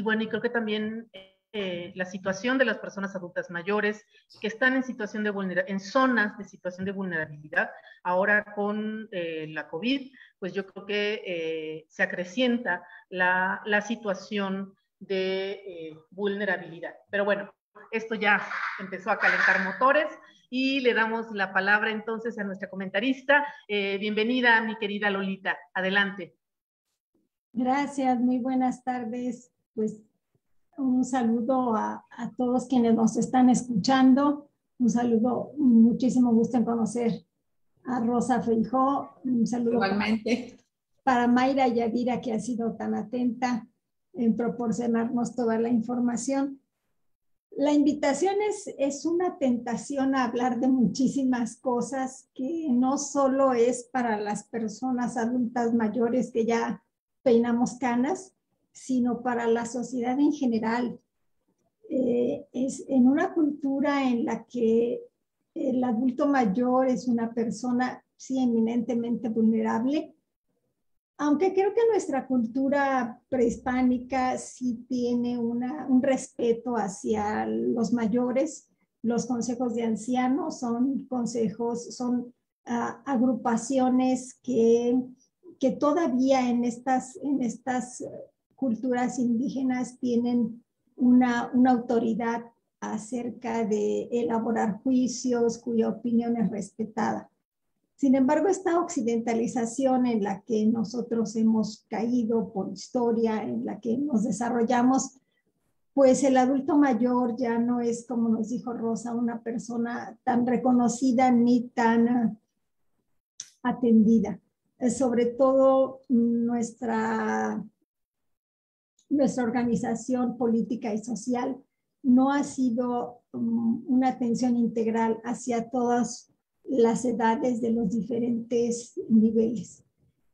bueno, y creo que también la situación de las personas adultas mayores que están en situación de en zonas de situación de vulnerabilidad, ahora con la COVID, pues yo creo que se acrecienta la situación de vulnerabilidad. Pero bueno, esto ya empezó a calentar motores y le damos la palabra entonces a nuestra comentarista. Bienvenida, mi querida Lolita. Adelante. Gracias, muy buenas tardes. Pues un saludo a todos quienes nos están escuchando. Un saludo, muchísimo gusto en conocer a Rosa Feijó. Un saludo igualmente para Mayra Yadira, que ha sido tan atenta en proporcionarnos toda la información. La invitación es una tentación a hablar de muchísimas cosas que no solo es para las personas adultas mayores que ya peinamos canas, sino para la sociedad en general. Es en una cultura en la que el adulto mayor es una persona sí eminentemente vulnerable, aunque creo que nuestra cultura prehispánica sí tiene un respeto hacia los mayores. Los consejos de ancianos son consejos, son agrupaciones que todavía en estas culturas indígenas tienen una autoridad acerca de elaborar juicios cuya opinión es respetada. Sin embargo, esta occidentalización en la que nosotros hemos caído por historia, en la que nos desarrollamos, pues el adulto mayor ya no es, como nos dijo Rosa, una persona tan reconocida ni tan atendida. Sobre todo nuestra organización política y social no ha sido una atención integral hacia todas las edades de los diferentes niveles.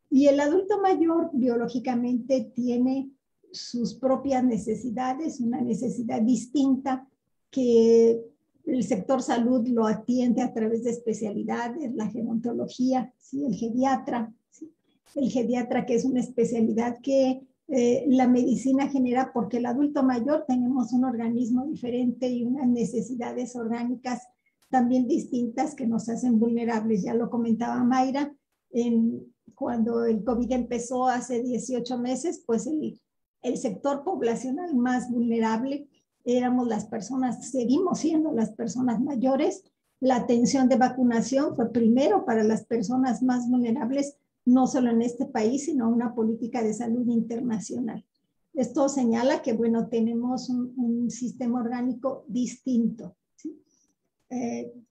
Y el adulto mayor biológicamente tiene sus propias necesidades, una necesidad distinta que el sector salud lo atiende a través de especialidades, la gerontología, ¿sí? El geriatra, ¿sí? El geriatra, que es una especialidad que la medicina genera, porque el adulto mayor tenemos un organismo diferente y unas necesidades orgánicas también distintas que nos hacen vulnerables. Ya lo comentaba Mayra, cuando el COVID empezó hace 18 meses, pues el sector poblacional más vulnerable éramos las personas, seguimos siendo las personas mayores. La atención de vacunación fue primero para las personas más vulnerables, no solo en este país, sino una política de salud internacional. Esto señala que, bueno, tenemos un sistema orgánico distinto, ¿sí?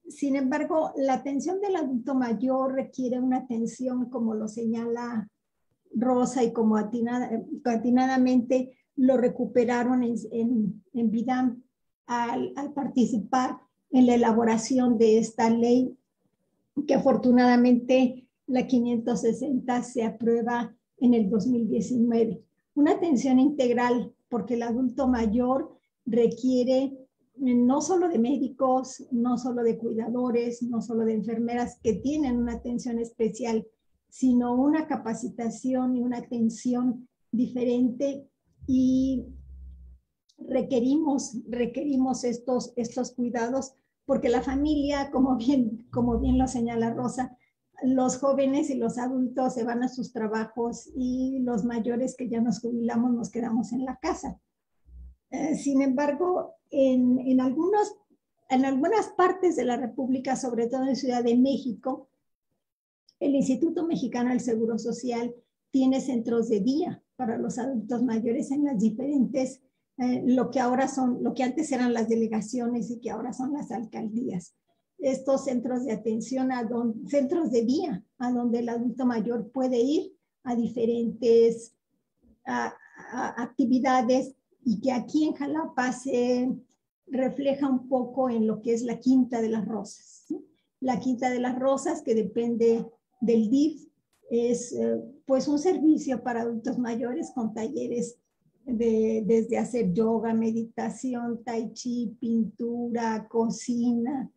Sin embargo, la atención del adulto mayor requiere una atención, como lo señala Rosa, y como atinadamente lo recuperaron en Vidam al participar en la elaboración de esta ley, que afortunadamente la 560 se aprueba en el 2019. Una atención integral, porque el adulto mayor requiere no solo de médicos, no solo de cuidadores, no solo de enfermeras que tienen una atención especial, sino una capacitación y una atención diferente, y requerimos estos cuidados, porque la familia, como bien lo señala Rosa, los jóvenes y los adultos se van a sus trabajos y los mayores que ya nos jubilamos nos quedamos en la casa. Sin embargo, en algunas partes de la República, sobre todo en Ciudad de México, el Instituto Mexicano del Seguro Social tiene centros de día para los adultos mayores en las diferentes, lo que antes eran las delegaciones y que ahora son las alcaldías. Estos centros de atención, centros de día, a donde el adulto mayor puede ir a diferentes actividades, y que aquí en Jalapa se refleja un poco en lo que es la Quinta de las Rosas, ¿sí? La Quinta de las Rosas, que depende del DIF, es pues un servicio para adultos mayores con talleres desde hacer yoga, meditación, tai chi, pintura, cocina,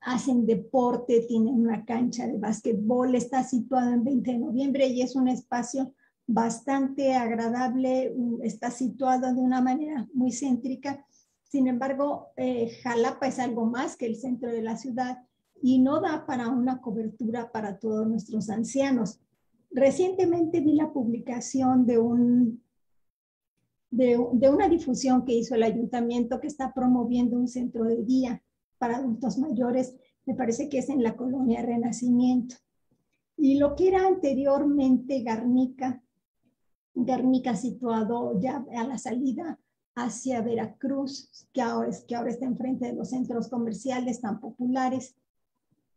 hacen deporte, tienen una cancha de básquetbol. Está situado en 20 de noviembre y es un espacio bastante agradable, está situado de una manera muy céntrica. Sin embargo, Jalapa es algo más que el centro de la ciudad y no da para una cobertura para todos nuestros ancianos. Recientemente vi la publicación de una difusión que hizo el ayuntamiento, que está promoviendo un centro de día para adultos mayores. Me parece que es en la colonia Renacimiento. Y lo que era anteriormente Garnica situado ya a la salida hacia Veracruz, que ahora está enfrente de los centros comerciales tan populares,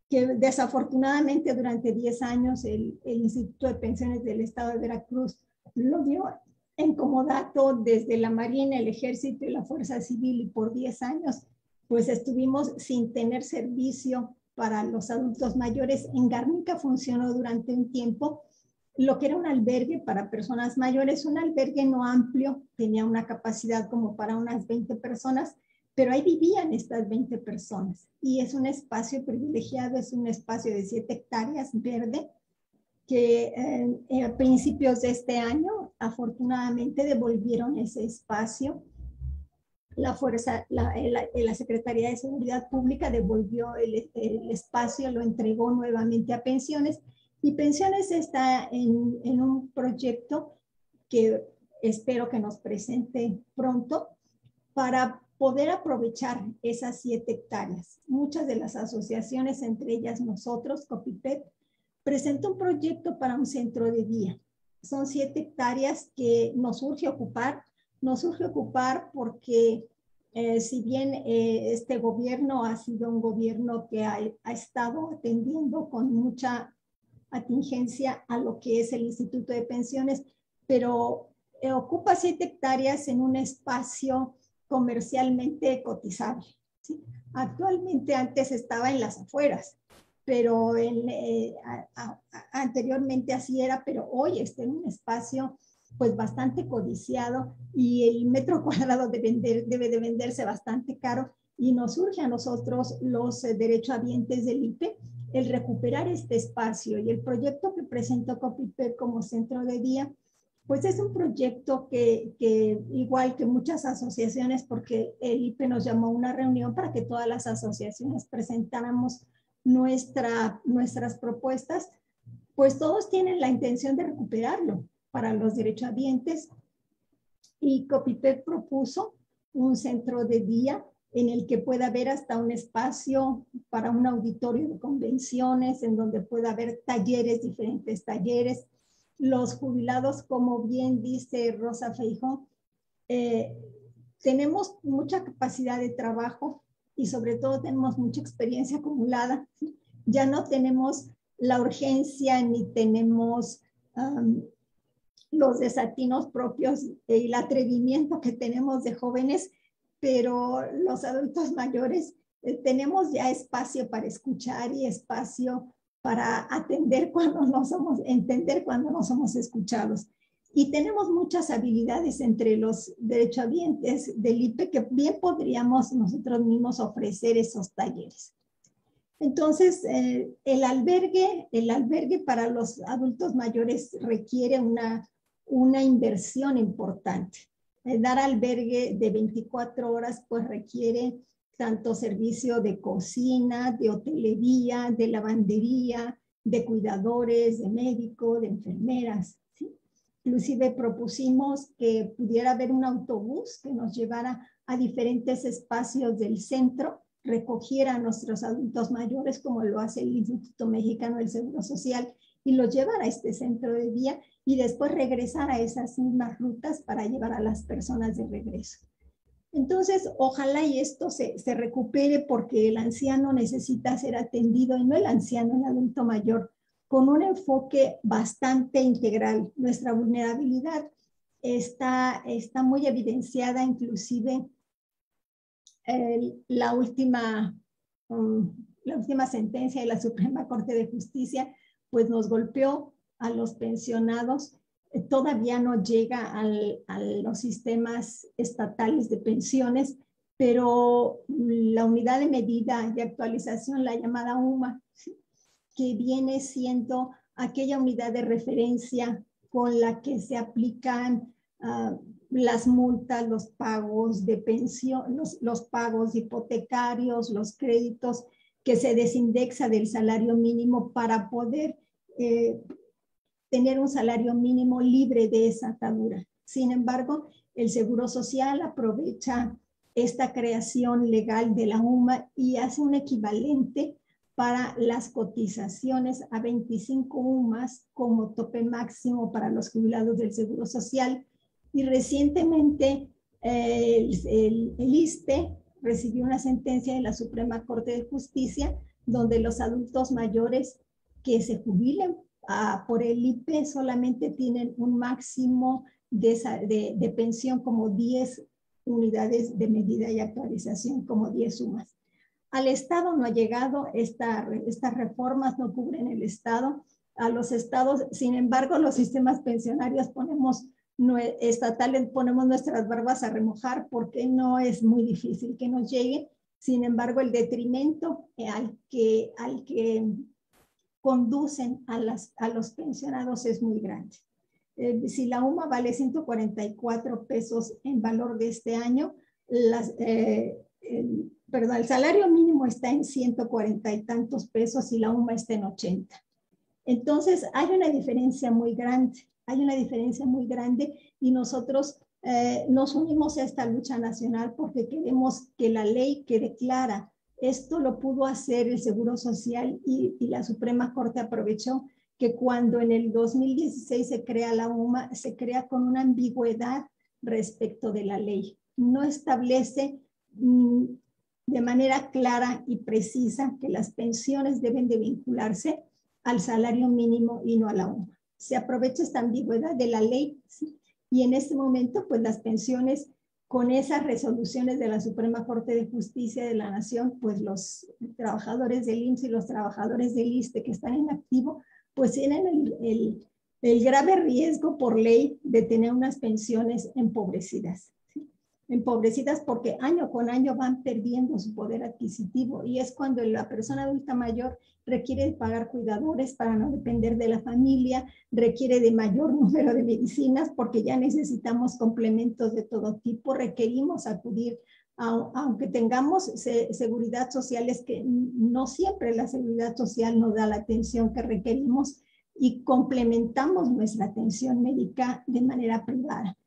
que desafortunadamente durante 10 años el Instituto de Pensiones del Estado de Veracruz lo dio en comodato desde la Marina, el Ejército y la Fuerza Civil, y por 10 años pues estuvimos sin tener servicio para los adultos mayores. En Garnica funcionó durante un tiempo lo que era un albergue para personas mayores, un albergue no amplio, tenía una capacidad como para unas 20 personas, pero ahí vivían estas 20 personas, y es un espacio privilegiado, es un espacio de 7 hectáreas verde, que a principios de este año afortunadamente devolvieron ese espacio. La Secretaría de Seguridad Pública devolvió el espacio, lo entregó nuevamente a Pensiones, y Pensiones está en un proyecto que espero que nos presente pronto para poder aprovechar esas 7 hectáreas. Muchas de las asociaciones, entre ellas nosotros, Copipet, presentó un proyecto para un centro de día. Son 7 hectáreas que nos urge ocupar porque si bien este gobierno ha sido un gobierno que ha estado atendiendo con mucha atingencia a lo que es el Instituto de Pensiones, pero ocupa 7 hectáreas en un espacio comercialmente cotizable, ¿sí? Actualmente, antes estaba en las afueras, pero anteriormente así era, pero hoy está en un espacio pues bastante codiciado, y el metro cuadrado debe de venderse bastante caro, y nos urge a nosotros los derechohabientes del IPE el recuperar este espacio. Y el proyecto que presentó Copipet como centro de día, pues es un proyecto que igual que muchas asociaciones, porque el IPE nos llamó a una reunión para que todas las asociaciones presentáramos nuestras propuestas, pues todos tienen la intención de recuperarlo para los derechohabientes. Y Copipet propuso un centro de día en el que pueda haber hasta un espacio para un auditorio de convenciones, en donde pueda haber talleres, diferentes talleres. Los jubilados, como bien dice Rosa Feijó, tenemos mucha capacidad de trabajo y sobre todo tenemos mucha experiencia acumulada. Ya no tenemos la urgencia ni tenemos los desatinos propios y el atrevimiento que tenemos de jóvenes, pero los adultos mayores tenemos ya espacio para escuchar y espacio para atender cuando no somos, entender cuando no somos escuchados. Y tenemos muchas habilidades entre los derechohabientes del IPE que bien podríamos nosotros mismos ofrecer esos talleres. Entonces, el albergue para los adultos mayores requiere una inversión importante. Dar albergue de 24 horas pues requiere tanto servicio de cocina, de hotelería, de lavandería, de cuidadores, de médico, de enfermeras, ¿sí? Inclusive propusimos que pudiera haber un autobús que nos llevara a diferentes espacios del centro, recogiera a nuestros adultos mayores como lo hace el Instituto Mexicano del Seguro Social y los llevara a este centro de día y después regresar a esas mismas rutas para llevar a las personas de regreso. Entonces, ojalá y esto se recupere porque el anciano necesita ser atendido, y no el anciano, el adulto mayor, con un enfoque bastante integral. Nuestra vulnerabilidad está muy evidenciada, inclusive la última sentencia de la Suprema Corte de Justicia pues nos golpeó a los pensionados. Todavía no llega a los sistemas estatales de pensiones, pero la unidad de medida y actualización, la llamada UMA, ¿sí?, que viene siendo aquella unidad de referencia con la que se aplican las multas, los pagos de pensión, los pagos hipotecarios, los créditos, que se desindexa del salario mínimo para poder tener un salario mínimo libre de esa atadura. Sin embargo, el Seguro Social aprovecha esta creación legal de la UMA y hace un equivalente para las cotizaciones a 25 UMAs como tope máximo para los jubilados del Seguro Social. Y recientemente el ISSSTE recibió una sentencia de la Suprema Corte de Justicia donde los adultos mayores que se jubilen por el IPE solamente tienen un máximo de pensión como 10 unidades de medida y actualización, como 10 sumas. Al Estado no ha llegado, estas reformas no cubren el Estado. A los estados, sin embargo, los sistemas pensionarios estatales ponemos nuestras barbas a remojar porque no es muy difícil que nos llegue. Sin embargo, el detrimento al que conducen a los pensionados es muy grande. Si la UMA vale 144 pesos en valor de este año, el salario mínimo está en 140 y tantos pesos y la UMA está en 80. Entonces, hay una diferencia muy grande, y nosotros nos unimos a esta lucha nacional porque queremos que la ley quede clara. Esto lo pudo hacer el Seguro Social y la Suprema Corte aprovechó que cuando en el 2016 se crea la UMA, se crea con una ambigüedad respecto de la ley. No establece de manera clara y precisa que las pensiones deben de vincularse al salario mínimo y no a la UMA. Se aprovecha esta ambigüedad de la ley, ¿sí? Y en este momento, pues las pensiones, con esas resoluciones de la Suprema Corte de Justicia de la Nación, pues los trabajadores del IMSS y los trabajadores del ISSSTE que están en activo, pues tienen el grave riesgo por ley de tener unas pensiones empobrecidas. ¿Sí? Empobrecidas porque año con año van perdiendo su poder adquisitivo, y es cuando la persona adulta mayor requiere de pagar cuidadores para no depender de la familia, requiere de mayor número de medicinas porque ya necesitamos complementos de todo tipo, requerimos acudir aunque tengamos seguridad social, es que no siempre la seguridad social nos da la atención que requerimos y complementamos nuestra atención médica de manera privada.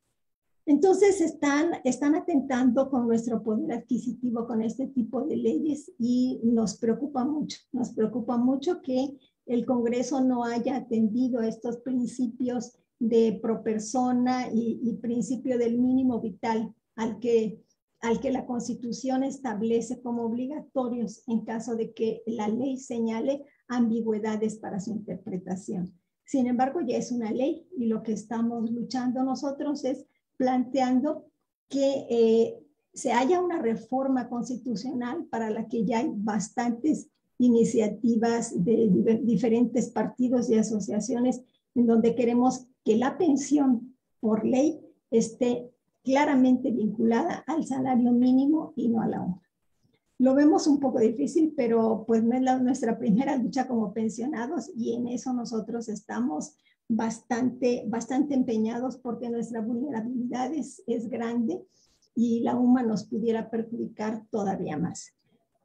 Entonces están atentando con nuestro poder adquisitivo con este tipo de leyes y nos preocupa mucho que el Congreso no haya atendido a estos principios de pro persona y principio del mínimo vital al que la Constitución establece como obligatorios en caso de que la ley señale ambigüedades para su interpretación. Sin embargo, ya es una ley y lo que estamos luchando nosotros es planteando que se haya una reforma constitucional para la que ya hay bastantes iniciativas de diferentes partidos y asociaciones en donde queremos que la pensión por ley esté claramente vinculada al salario mínimo y no a la hora. Lo vemos un poco difícil, pero pues no es nuestra primera lucha como pensionados y en eso nosotros estamos bastante empeñados porque nuestra vulnerabilidad es grande y la UMA nos pudiera perjudicar todavía más.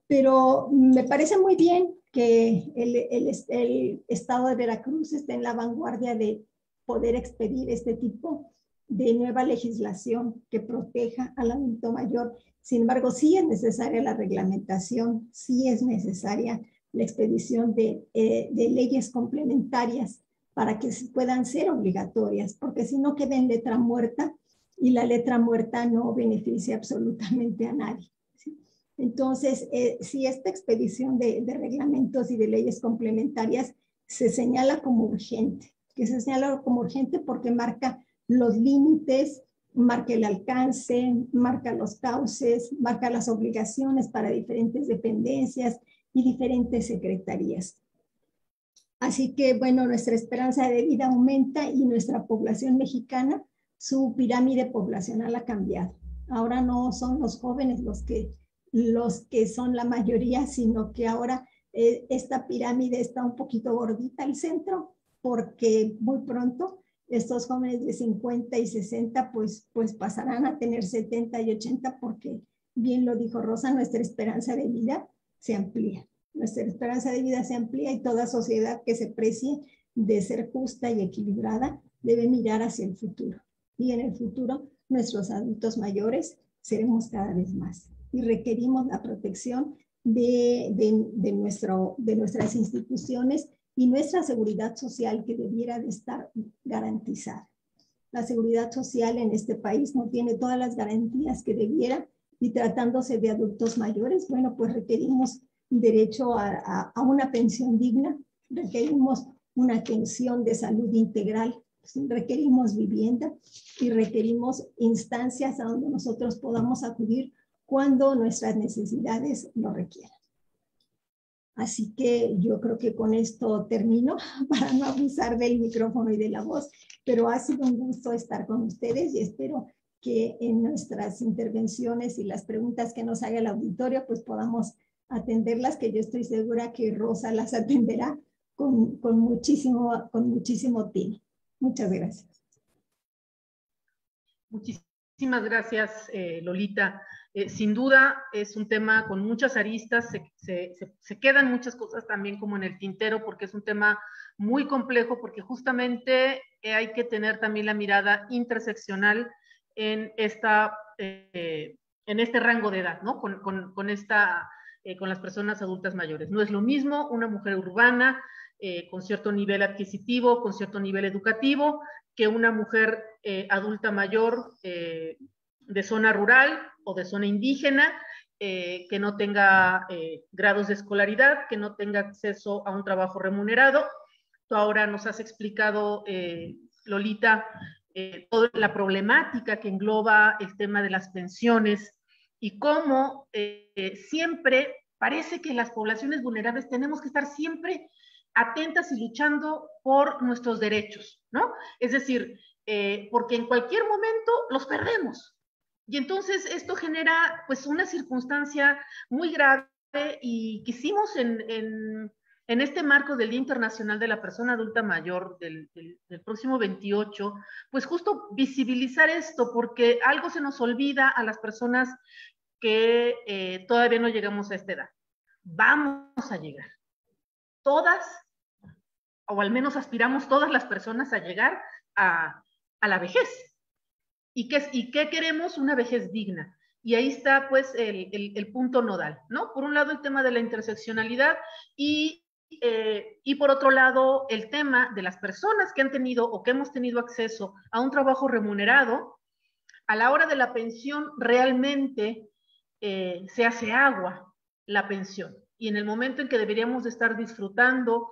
Pero me parece muy bien que el Estado de Veracruz esté en la vanguardia de poder expedir este tipo de nueva legislación que proteja al adulto mayor. Sin embargo, sí es necesaria la reglamentación, sí es necesaria la expedición de leyes complementarias para que puedan ser obligatorias, porque si no queda en letra muerta y la letra muerta no beneficia absolutamente a nadie. ¿Sí? Entonces, si esta expedición de reglamentos y de leyes complementarias se señala como urgente, que se señala como urgente porque marca los límites, marca el alcance, marca los cauces, marca las obligaciones para diferentes dependencias y diferentes secretarías. Así que, bueno, nuestra esperanza de vida aumenta y nuestra población mexicana, su pirámide poblacional ha cambiado. Ahora no son los jóvenes los que son la mayoría, sino que ahora esta pirámide está un poquito gordita al centro, porque muy pronto estos jóvenes de 50 y 60 pues pasarán a tener 70 y 80 porque, bien lo dijo Rosa, nuestra esperanza de vida se amplía. Nuestra esperanza de vida se amplía y toda sociedad que se precie de ser justa y equilibrada debe mirar hacia el futuro. Y en el futuro, nuestros adultos mayores seremos cada vez más y requerimos la protección de nuestras instituciones y nuestra seguridad social que debiera de estar garantizada. La seguridad social en este país no tiene todas las garantías que debiera y tratándose de adultos mayores, bueno, pues requerimos derecho a una pensión digna, requerimos una atención de salud integral, requerimos vivienda y requerimos instancias a donde nosotros podamos acudir cuando nuestras necesidades lo requieran. Así que yo creo que con esto termino para no abusar del micrófono y de la voz, pero ha sido un gusto estar con ustedes y espero que en nuestras intervenciones y las preguntas que nos haga el auditorio pues podamos atenderlas, que yo estoy segura que Rosa las atenderá con muchísimo tino. Muchas gracias. Muchísimas gracias, Lolita. Sin duda es un tema con muchas aristas, se quedan muchas cosas también como en el tintero porque es un tema muy complejo porque justamente hay que tener también la mirada interseccional en este rango de edad, ¿no? Con las personas adultas mayores. No es lo mismo una mujer urbana con cierto nivel adquisitivo, con cierto nivel educativo, que una mujer adulta mayor de zona rural o de zona indígena, que no tenga grados de escolaridad, que no tenga acceso a un trabajo remunerado. Tú ahora nos has explicado, Lolita, toda la problemática que engloba el tema de las pensiones y cómo siempre parece que las poblaciones vulnerables tenemos que estar siempre atentas y luchando por nuestros derechos, ¿no? Es decir, porque en cualquier momento los perdemos. Y entonces esto genera pues una circunstancia muy grave y quisimos en este marco del Día Internacional de la Persona Adulta Mayor del próximo 28, pues justo visibilizar esto, porque algo se nos olvida a las personas que todavía no llegamos a esta edad. Vamos a llegar. Todas, o al menos aspiramos todas las personas a llegar a la vejez. ¿Y qué queremos? Una vejez digna. Y ahí está, pues, el punto nodal, ¿no? Por un lado, el tema de la interseccionalidad y por otro lado, el tema de las personas que han tenido o que hemos tenido acceso a un trabajo remunerado, a la hora de la pensión realmente se hace agua la pensión. Y en el momento en que deberíamos de estar disfrutando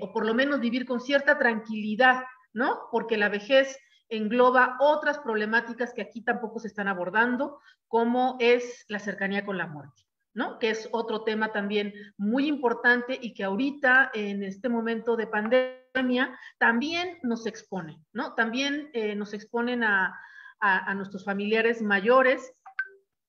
o por lo menos vivir con cierta tranquilidad, ¿no? Porque la vejez engloba otras problemáticas que aquí tampoco se están abordando, como es la cercanía con la muerte, ¿no? Que es otro tema también muy importante y que ahorita, en este momento de pandemia, también nos expone, ¿no? También nos exponen a nuestros familiares mayores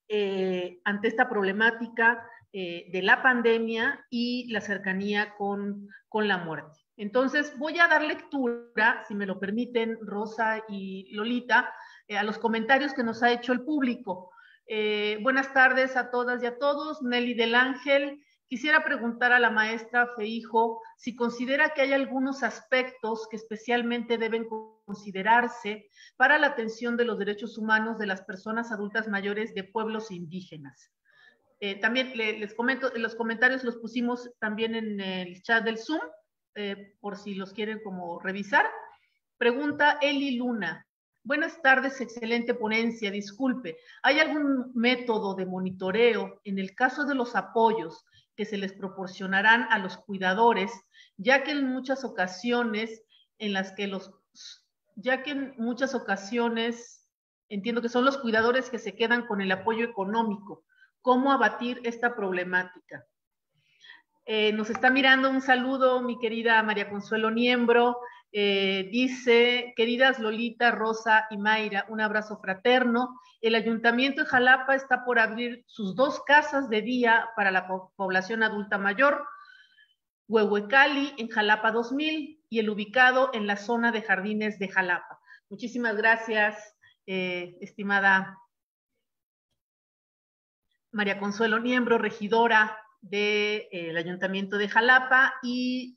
ante esta problemática de la pandemia y la cercanía con la muerte. Entonces, voy a dar lectura, si me lo permiten, Rosa y Lolita, a los comentarios que nos ha hecho el público. Buenas tardes a todas y a todos. Nelly del Ángel. Quisiera preguntar a la maestra Feijóo si considera que hay algunos aspectos que especialmente deben considerarse para la atención de los derechos humanos de las personas adultas mayores de pueblos indígenas. También les comento, los comentarios los pusimos también en el chat del Zoom, por si los quieren como revisar. Pregunta Eli Luna. Buenas tardes, excelente ponencia. Disculpe, ¿hay algún método de monitoreo en el caso de los apoyos que se les proporcionarán a los cuidadores, ya que en muchas ocasiones entiendo que son los cuidadores que se quedan con el apoyo económico? ¿Cómo abatir esta problemática? Nos está mirando, un saludo mi querida María Consuelo Niembro. Dice, queridas Lolita, Rosa y Mayra, un abrazo fraterno. El Ayuntamiento de Jalapa está por abrir sus 2 casas de día para la población adulta mayor, Huehuecali en Jalapa 2000 y el ubicado en la zona de Jardines de Jalapa. Muchísimas gracias, estimada María Consuelo Niembro, regidora del Ayuntamiento de Jalapa y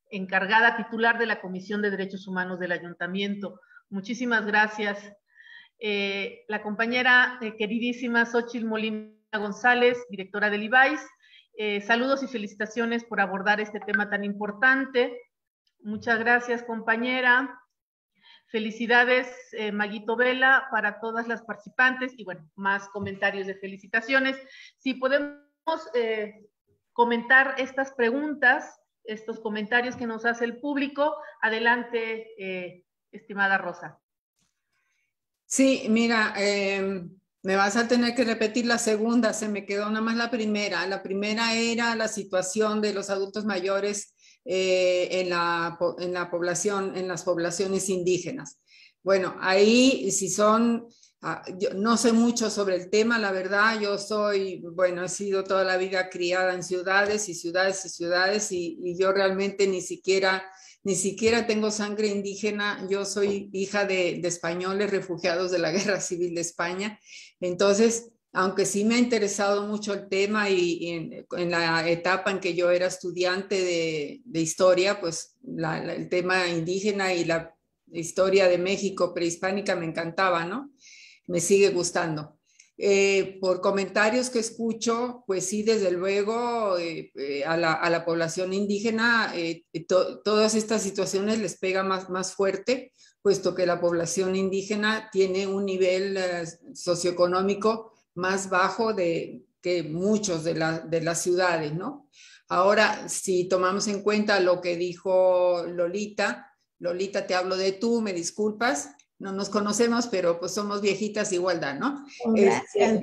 encargada titular de la Comisión de Derechos Humanos del Ayuntamiento. Muchísimas gracias. La compañera queridísima Xochitl Molina González, directora del IBAIS. Saludos y felicitaciones por abordar este tema tan importante. Muchas gracias, compañera. Felicidades, Maguito Vela, para todas las participantes y bueno, más comentarios de felicitaciones. Si podemos comentar estas preguntas, estos comentarios que nos hace el público. Adelante, estimada Rosa. Sí, mira, me vas a tener que repetir la segunda, se me quedó nada más la primera. La primera era la situación de los adultos mayores en la población, en las poblaciones indígenas. Bueno, ahí si son, yo no sé mucho sobre el tema, la verdad, yo soy, bueno, he sido toda la vida criada en ciudades y ciudades y ciudades y yo realmente ni siquiera tengo sangre indígena. Yo soy hija de españoles refugiados de la Guerra Civil de España. Entonces, aunque sí me ha interesado mucho el tema y en la etapa en que yo era estudiante de historia, pues el tema indígena y la historia de México prehispánica me encantaba, ¿no? Me sigue gustando. Por comentarios que escucho, pues sí, desde luego a la población indígena todas estas situaciones les pega más fuerte, puesto que la población indígena tiene un nivel socioeconómico más bajo que muchos de las ciudades, ¿no? Ahora, si tomamos en cuenta lo que dijo Lolita, te hablo de tú, me disculpas, no nos conocemos, pero pues somos viejitas igualdad, ¿no? Gracias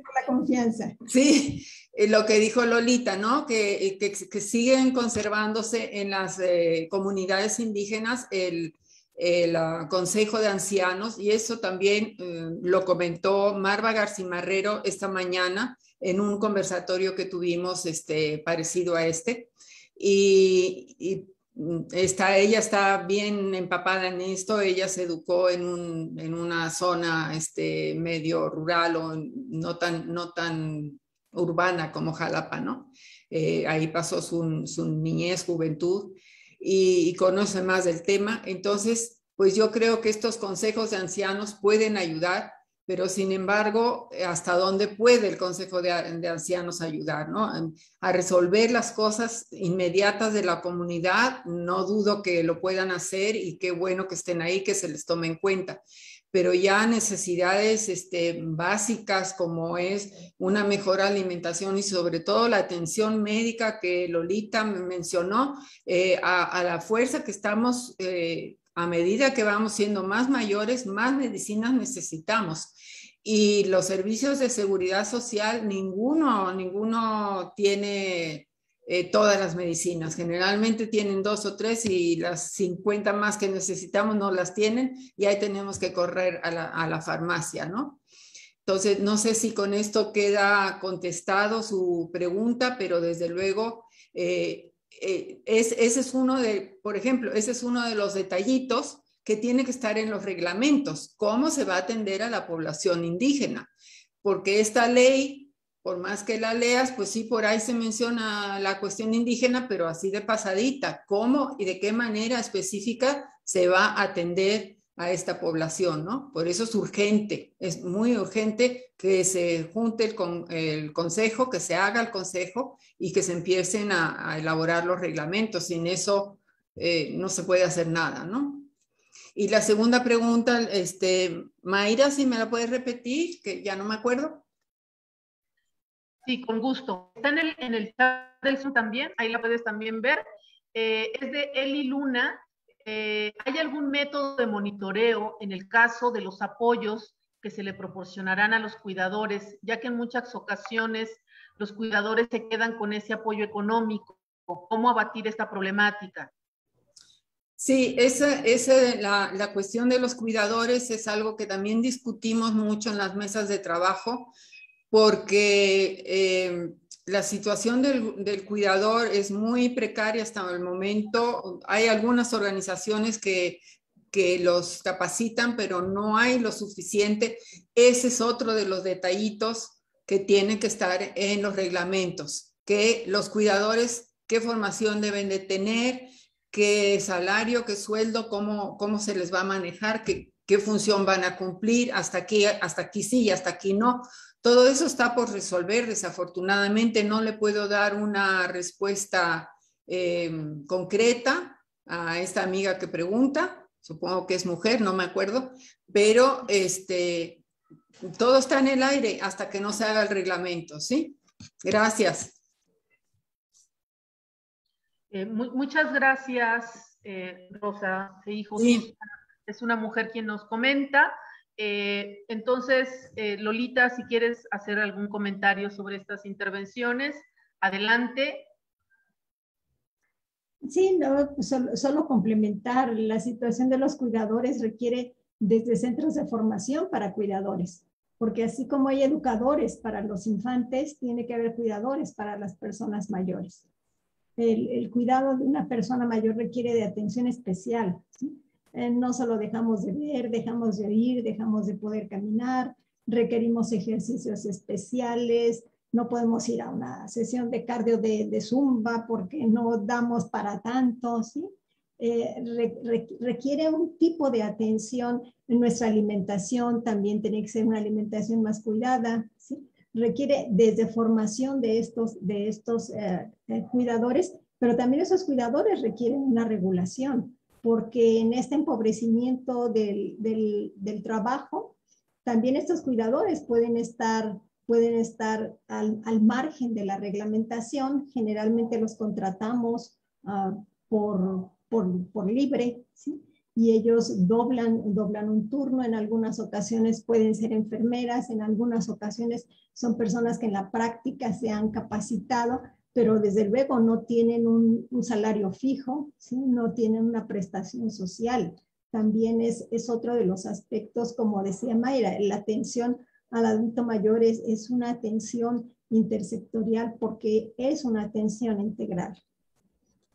por la confianza. Sí, lo que dijo Lolita, ¿no? Que siguen conservándose en las comunidades indígenas el Consejo de Ancianos, y eso también lo comentó Marva Garcimarrero esta mañana en un conversatorio que tuvimos parecido a y ella está bien empapada en esto. Ella se educó en una zona medio rural o no tan urbana como Jalapa, ¿no? Ahí pasó su niñez, juventud y conoce más del tema. Entonces, pues yo creo que estos consejos de ancianos pueden ayudar, pero sin embargo, ¿hasta dónde puede el Consejo de Ancianos ayudar, ¿no? A resolver las cosas inmediatas de la comunidad? No dudo que lo puedan hacer y qué bueno que estén ahí, que se les tome en cuenta. Pero ya necesidades básicas como es una mejor alimentación y sobre todo la atención médica que Lolita mencionó, a la fuerza que estamos... a medida que vamos siendo más mayores, más medicinas necesitamos. Y los servicios de seguridad social, ninguno tiene todas las medicinas. Generalmente tienen 2 o 3 y las 50 más que necesitamos no las tienen y ahí tenemos que correr a la farmacia, ¿no? Entonces, no sé si con esto queda contestado su pregunta, pero desde luego... ese es uno de, por ejemplo, ese es uno de los detallitos que tiene que estar en los reglamentos, cómo se va a atender a la población indígena, porque esta ley, por más que la leas, pues sí, por ahí se menciona la cuestión indígena, pero así de pasadita, cómo y de qué manera específica se va a atender a esta población, ¿no? Por eso es muy urgente que se junte el consejo, que se haga el consejo y que se empiecen a elaborar los reglamentos. Sin eso no se puede hacer nada, ¿no? Y la segunda pregunta, Mayra, si me la puedes repetir, que ya no me acuerdo. Sí, con gusto. Está en el chat del Zoom también, ahí la puedes también ver. Es de Eli Luna. ¿Hay algún método de monitoreo en el caso de los apoyos que se le proporcionarán a los cuidadores, ya que en muchas ocasiones los cuidadores se quedan con ese apoyo económico? ¿Cómo abatir esta problemática? Sí, la cuestión de los cuidadores es algo que también discutimos mucho en las mesas de trabajo, porque la situación del cuidador es muy precaria hasta el momento. Hay algunas organizaciones que los capacitan, pero no hay lo suficiente. Ese es otro de los detallitos que tienen que estar en los reglamentos, que los cuidadores, qué formación deben de tener, qué salario, qué sueldo, cómo se les va a manejar, qué función van a cumplir, hasta aquí sí y hasta aquí no. Todo eso está por resolver. Desafortunadamente no le puedo dar una respuesta concreta a esta amiga que pregunta. Supongo que es mujer, no me acuerdo, pero todo está en el aire hasta que no se haga el reglamento, ¿sí? Gracias. Muchas gracias, Rosa. Sí. Es una mujer quien nos comenta. Entonces, Lolita, si quieres hacer algún comentario sobre estas intervenciones, adelante. Sí, no, solo complementar. La situación de los cuidadores requiere desde centros de formación para cuidadores, porque así como hay educadores para los infantes, tiene que haber cuidadores para las personas mayores. El cuidado de una persona mayor requiere de atención especial, ¿sí? No solo dejamos de ver, dejamos de oír, dejamos de poder caminar, requerimos ejercicios especiales, no podemos ir a una sesión de cardio de zumba porque no damos para tanto, ¿sí? Requiere un tipo de atención en nuestra alimentación, también tiene que ser una alimentación más cuidada, ¿sí? Requiere desde formación de estos cuidadores, pero también esos cuidadores requieren una regulación, porque en este empobrecimiento del trabajo, también estos cuidadores pueden estar al margen de la reglamentación. Generalmente los contratamos por libre, ¿sí? Y ellos doblan un turno. En algunas ocasiones pueden ser enfermeras, en algunas ocasiones son personas que en la práctica se han capacitado, pero desde luego no tienen un salario fijo, ¿sí? No tienen una prestación social. También es otro de los aspectos, como decía Mayra, la atención al adulto mayor es una atención intersectorial porque es una atención integral.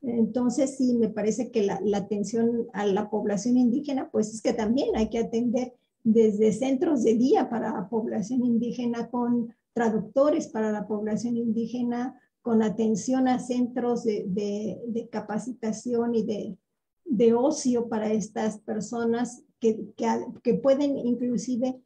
Entonces, sí, me parece que la atención a la población indígena, pues es que también hay que atender desde centros de día para la población indígena, con traductores para la población indígena, con atención a centros de capacitación y de ocio para estas personas que pueden inclusive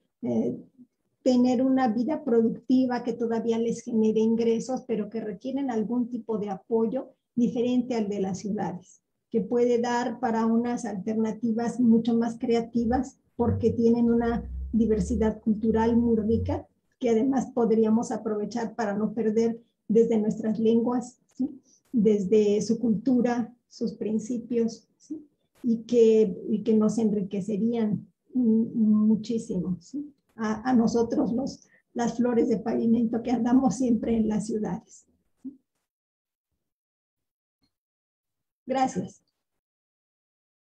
tener una vida productiva que todavía les genere ingresos, pero que requieren algún tipo de apoyo diferente al de las ciudades, que puede dar para unas alternativas mucho más creativas porque tienen una diversidad cultural muy rica que además podríamos aprovechar para no perder desde nuestras lenguas, ¿sí? Desde su cultura, sus principios, ¿sí? y que nos enriquecerían muchísimo, ¿sí? A nosotros las flores de pavimento que andamos siempre en las ciudades. Gracias.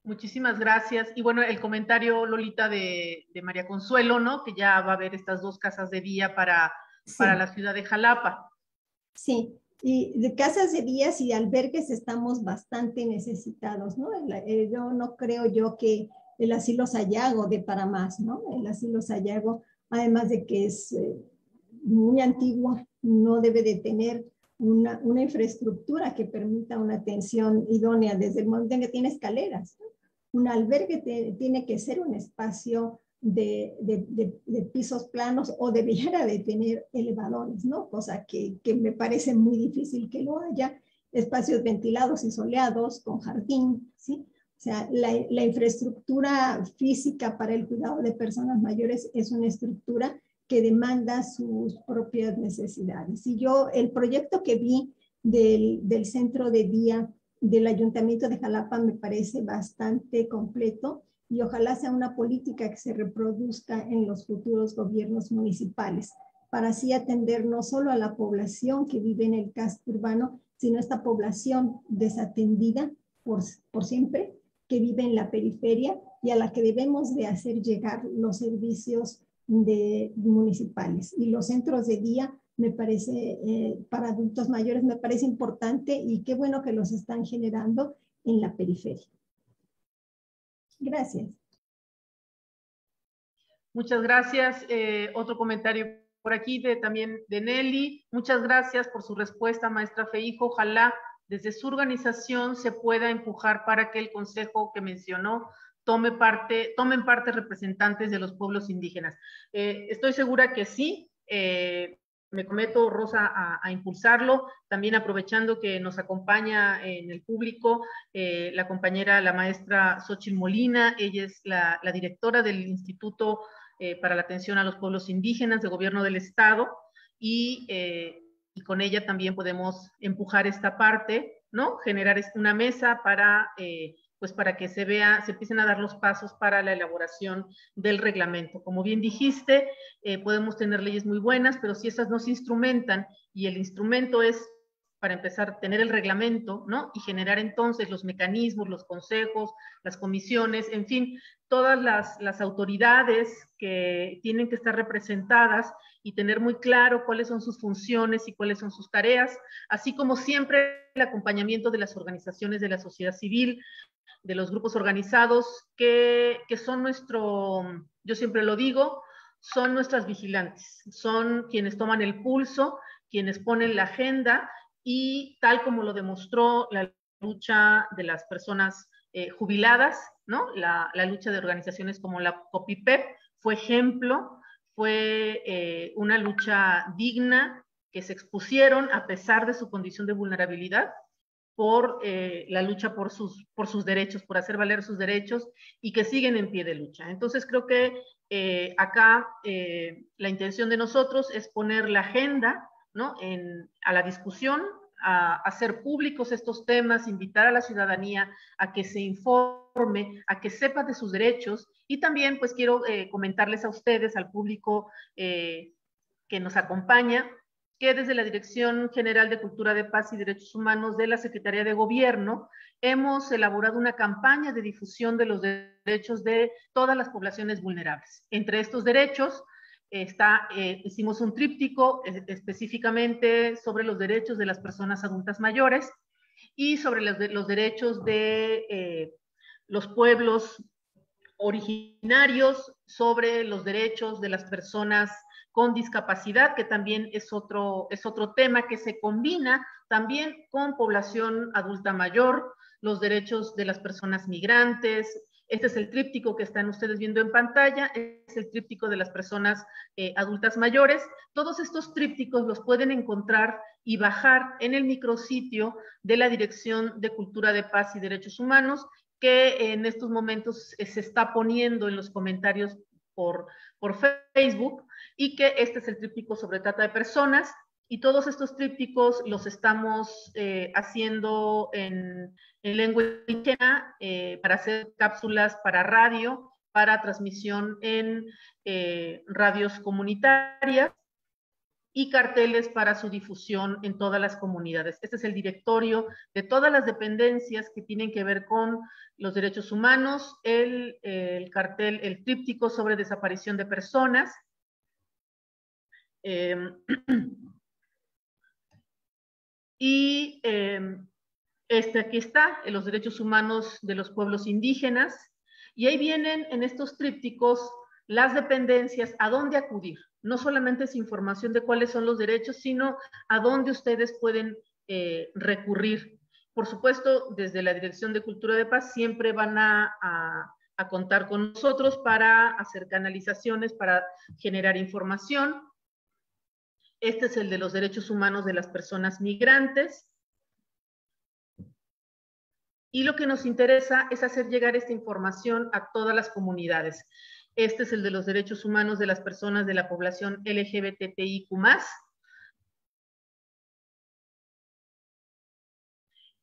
Muchísimas gracias. Y bueno, el comentario, Lolita, de María Consuelo, ¿no? Que ya va a haber estas 2 casas de día para la ciudad de Jalapa. Sí, y de casas de días y albergues estamos bastante necesitados, ¿no? Yo no creo que el asilo Sayago dé para más, ¿no? El asilo Sayago, además de que es muy antiguo, no debe de tener una infraestructura que permita una atención idónea desde el momento en que tiene escaleras, ¿no? Un albergue tiene que ser un espacio de pisos planos o debiera de tener elevadores, ¿no? Cosa que me parece muy difícil que lo haya. Espacios ventilados y soleados con jardín, ¿sí? O sea, la infraestructura física para el cuidado de personas mayores es una estructura que demanda sus propias necesidades. Y yo, el proyecto que vi del centro de día del Ayuntamiento de Jalapa me parece bastante completo y ojalá sea una política que se reproduzca en los futuros gobiernos municipales para así atender no solo a la población que vive en el casco urbano, sino a esta población desatendida por siempre, que vive en la periferia y a la que debemos de hacer llegar los servicios municipales. Y los centros de día me parece, para adultos mayores me parece importante y qué bueno que los están generando en la periferia. Gracias. Muchas gracias. Otro comentario por aquí también de Nelly. Muchas gracias por su respuesta, maestra Feijo. Ojalá desde su organización se pueda empujar para que el consejo que mencionó tomen parte representantes de los pueblos indígenas. Estoy segura que sí. Me comprometo, Rosa, a impulsarlo, también aprovechando que nos acompaña en el público la compañera, la maestra Xochitl Molina. Ella es la directora del Instituto para la Atención a los Pueblos Indígenas de Gobierno del Estado, y con ella también podemos empujar esta parte, ¿no? Generar una mesa para pues para que se empiecen a dar los pasos para la elaboración del reglamento. Como bien dijiste, podemos tener leyes muy buenas, pero si esas no se instrumentan, y el instrumento es, para empezar, tener el reglamento, ¿no? Y generar entonces los mecanismos, los consejos, las comisiones, en fin, todas las autoridades que tienen que estar representadas y tener muy claro cuáles son sus funciones y cuáles son sus tareas, así como siempre el acompañamiento de las organizaciones de la sociedad civil, de los grupos organizados que son yo siempre lo digo, son nuestras vigilantes, son quienes toman el pulso, quienes ponen la agenda, y tal como lo demostró la lucha de las personas jubiladas, ¿no? La lucha de organizaciones como la COPIPEP fue ejemplo, fue una lucha digna, que se expusieron a pesar de su condición de vulnerabilidad, por la lucha por sus derechos, por hacer valer sus derechos, y que siguen en pie de lucha. Entonces creo que acá la intención de nosotros es poner la agenda, ¿no? A la discusión, a hacer públicos estos temas, invitar a la ciudadanía a que se informe, a que sepa de sus derechos, y también pues quiero comentarles a ustedes, al público que nos acompaña, que desde la Dirección General de Cultura de Paz y Derechos Humanos de la Secretaría de Gobierno hemos elaborado una campaña de difusión de los derechos de todas las poblaciones vulnerables. Entre estos derechos hicimos un tríptico específicamente sobre los derechos de las personas adultas mayores y sobre los derechos de los pueblos originarios, sobre los derechos de las personas con discapacidad, que también es otro tema que se combina también con población adulta mayor, los derechos de las personas migrantes. Este es el tríptico que están ustedes viendo en pantalla, es el tríptico de las personas adultas mayores. Todos estos trípticos los pueden encontrar y bajar en el micrositio de la Dirección de Cultura de Paz y Derechos Humanos, que en estos momentos se está poniendo en los comentarios por Facebook, y que este es el tríptico sobre trata de personas, y todos estos trípticos los estamos haciendo en lengua indígena para hacer cápsulas para radio, para transmisión en radios comunitarias, y carteles para su difusión en todas las comunidades. Este es el directorio de todas las dependencias que tienen que ver con los derechos humanos, el cartel, el tríptico sobre desaparición de personas. Y aquí está, los derechos humanos de los pueblos indígenas, y ahí vienen en estos trípticos las dependencias, a dónde acudir. No solamente es información de cuáles son los derechos, sino a dónde ustedes pueden recurrir. Por supuesto, desde la Dirección de Cultura de Paz siempre van a contar con nosotros para hacer canalizaciones, para generar información. Este es el de los derechos humanos de las personas migrantes. Y lo que nos interesa es hacer llegar esta información a todas las comunidades. Este es el de los derechos humanos de las personas de la población LGBTIQ+.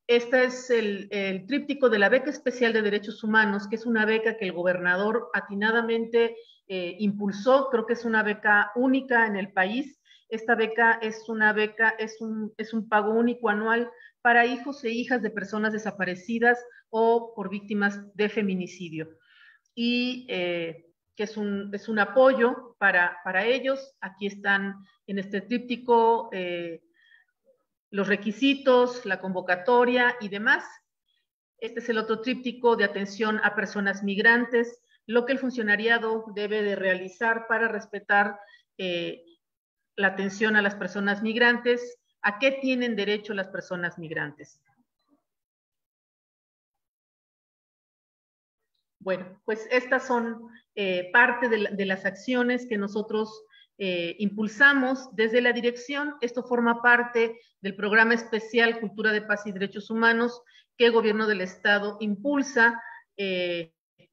Este es el tríptico de la Beca Especial de Derechos Humanos, que es una beca que el gobernador atinadamente impulsó. Creo que es una beca única en el país. Esta beca es un pago único anual para hijos e hijas de personas desaparecidas o por víctimas de feminicidio. Y que es un apoyo para ellos. Aquí están en este tríptico los requisitos, la convocatoria y demás. Este es el otro tríptico de atención a personas migrantes, lo que el funcionariado debe de realizar para respetar la atención a las personas migrantes, a qué tienen derecho las personas migrantes. Bueno, pues estas son parte de las acciones que nosotros impulsamos desde la dirección. Esto forma parte del programa especial Cultura de Paz y Derechos Humanos que el gobierno del estado impulsa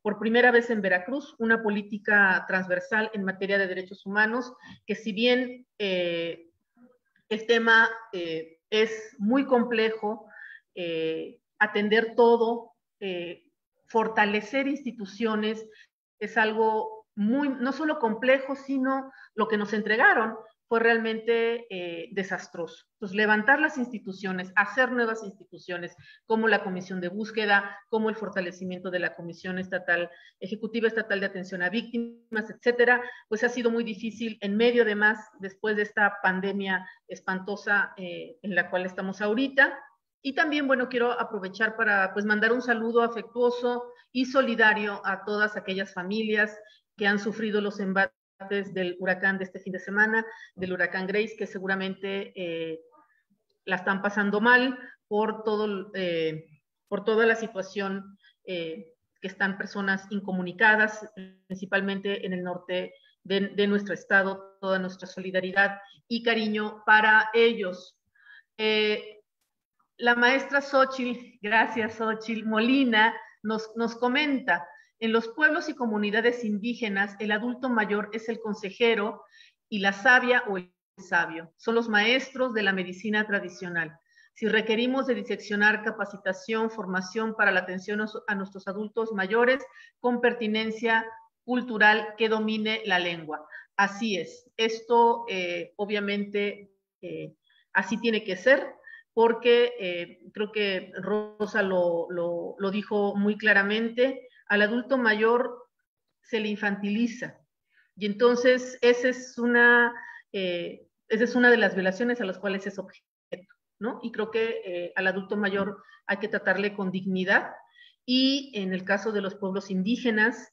por primera vez en Veracruz, una política transversal en materia de derechos humanos, que si bien el tema es muy complejo, atender todo, fortalecer instituciones, es algo no solo complejo, sino lo que nos entregaron fue realmente desastroso. Entonces, levantar las instituciones, hacer nuevas instituciones, como la Comisión de Búsqueda, como el fortalecimiento de la Comisión Ejecutiva Estatal de Atención a Víctimas, etcétera, pues ha sido muy difícil en medio, además, después de esta pandemia espantosa en la cual estamos ahorita. Y también, bueno, quiero aprovechar para pues mandar un saludo afectuoso y solidario a todas aquellas familias que han sufrido los embates del huracán de este fin de semana, del huracán Grace, que seguramente la están pasando mal por toda la situación que están personas incomunicadas, principalmente en el norte de nuestro estado. Toda nuestra solidaridad y cariño para ellos. La maestra Xochitl, gracias Xochitl Molina, nos comenta: en los pueblos y comunidades indígenas, el adulto mayor es el consejero y la sabia o el sabio. Son los maestros de la medicina tradicional. Si requerimos de diseccionar capacitación, formación para la atención a nuestros adultos mayores con pertinencia cultural que domine la lengua. Así es. Esto obviamente así tiene que ser, porque creo que Rosa lo dijo muy claramente. Al adulto mayor se le infantiliza, y entonces esa es una de las violaciones a las cuales es objeto, ¿no? Y creo que al adulto mayor hay que tratarle con dignidad, y en el caso de los pueblos indígenas,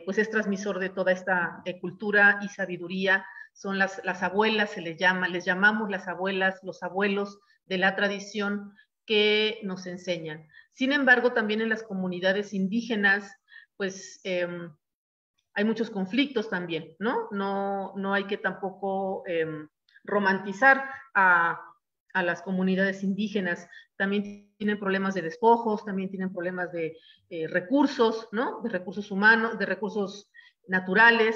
pues es transmisor de toda esta cultura y sabiduría son las abuelas, les llamamos las abuelas, los abuelos de la tradición que nos enseñan. Sin embargo, también en las comunidades indígenas, pues hay muchos conflictos también, ¿no? No hay que tampoco romantizar a las comunidades indígenas. También tienen problemas de despojos, también tienen problemas de recursos, ¿no? De recursos humanos, de recursos naturales,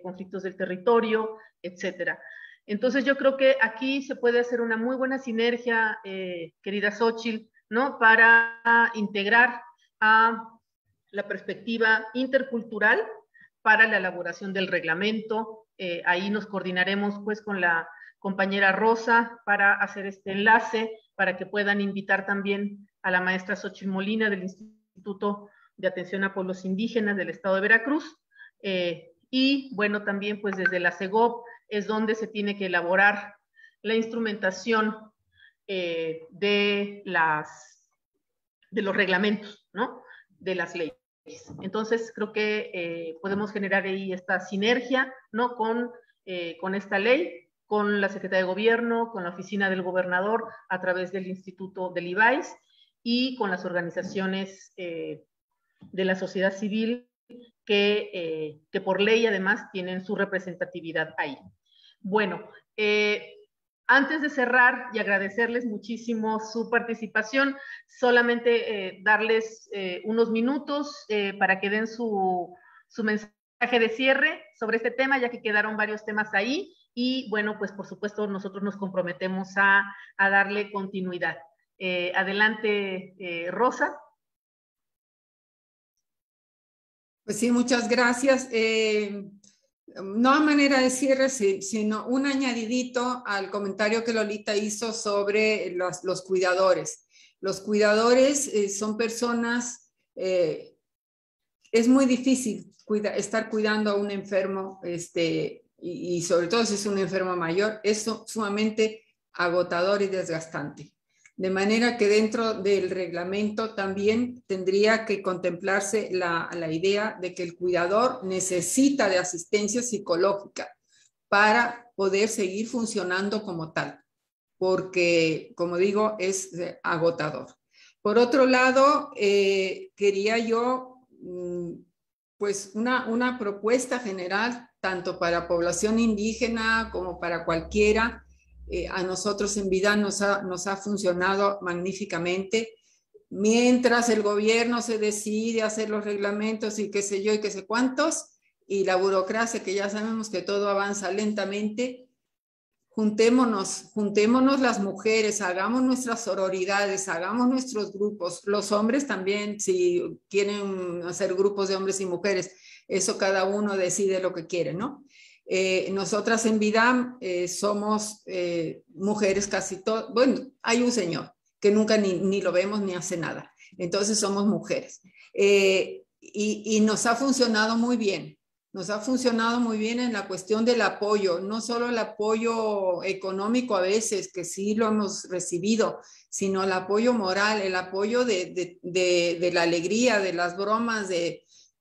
conflictos del territorio, etcétera. Entonces yo creo que aquí se puede hacer una muy buena sinergia, querida Xóchitl, ¿no? Para integrar a la perspectiva intercultural para la elaboración del reglamento. Ahí nos coordinaremos pues con la compañera Rosa para hacer este enlace, para que puedan invitar también a la maestra Xóchitl Molina del Instituto de Atención a Pueblos Indígenas del Estado de Veracruz. Y bueno, también pues desde la CEGOP es donde se tiene que elaborar la instrumentación de los reglamentos, ¿no? De las leyes. Entonces creo que podemos generar ahí esta sinergia, ¿no? Con esta ley, con la Secretaría de Gobierno, con la Oficina del Gobernador, a través del Instituto del IBAIS y con las organizaciones de la sociedad civil que por ley además tienen su representatividad ahí. Bueno, antes de cerrar y agradecerles muchísimo su participación, solamente darles unos minutos para que den su mensaje de cierre sobre este tema, ya que quedaron varios temas ahí. Y bueno, pues por supuesto nosotros nos comprometemos a darle continuidad. Adelante, Rosa. Pues sí, muchas gracias. No a manera de cierre, sino un añadidito al comentario que Lolita hizo sobre los cuidadores. Los cuidadores son personas, es muy difícil estar cuidando a un enfermo, y sobre todo si es un enfermo mayor, es sumamente agotador y desgastante. De manera que dentro del reglamento también tendría que contemplarse la idea de que el cuidador necesita de asistencia psicológica para poder seguir funcionando como tal, porque, como digo, es agotador. Por otro lado, quería yo, pues, una propuesta general, tanto para población indígena como para cualquiera. A nosotros en Vidán nos ha funcionado magníficamente. Mientras el gobierno se decide hacer los reglamentos y qué sé yo y qué sé cuántos, y la burocracia, que ya sabemos que todo avanza lentamente, juntémonos las mujeres, hagamos nuestras sororidades, hagamos nuestros grupos, los hombres también, si quieren hacer grupos de hombres y mujeres, eso cada uno decide lo que quiere, ¿no? Nosotras en Vidam somos mujeres casi todas, bueno, hay un señor que nunca ni lo vemos ni hace nada, entonces somos mujeres. Y nos ha funcionado muy bien, en la cuestión del apoyo, no solo el apoyo económico a veces, que sí lo hemos recibido, sino el apoyo moral, el apoyo de la alegría, de las bromas,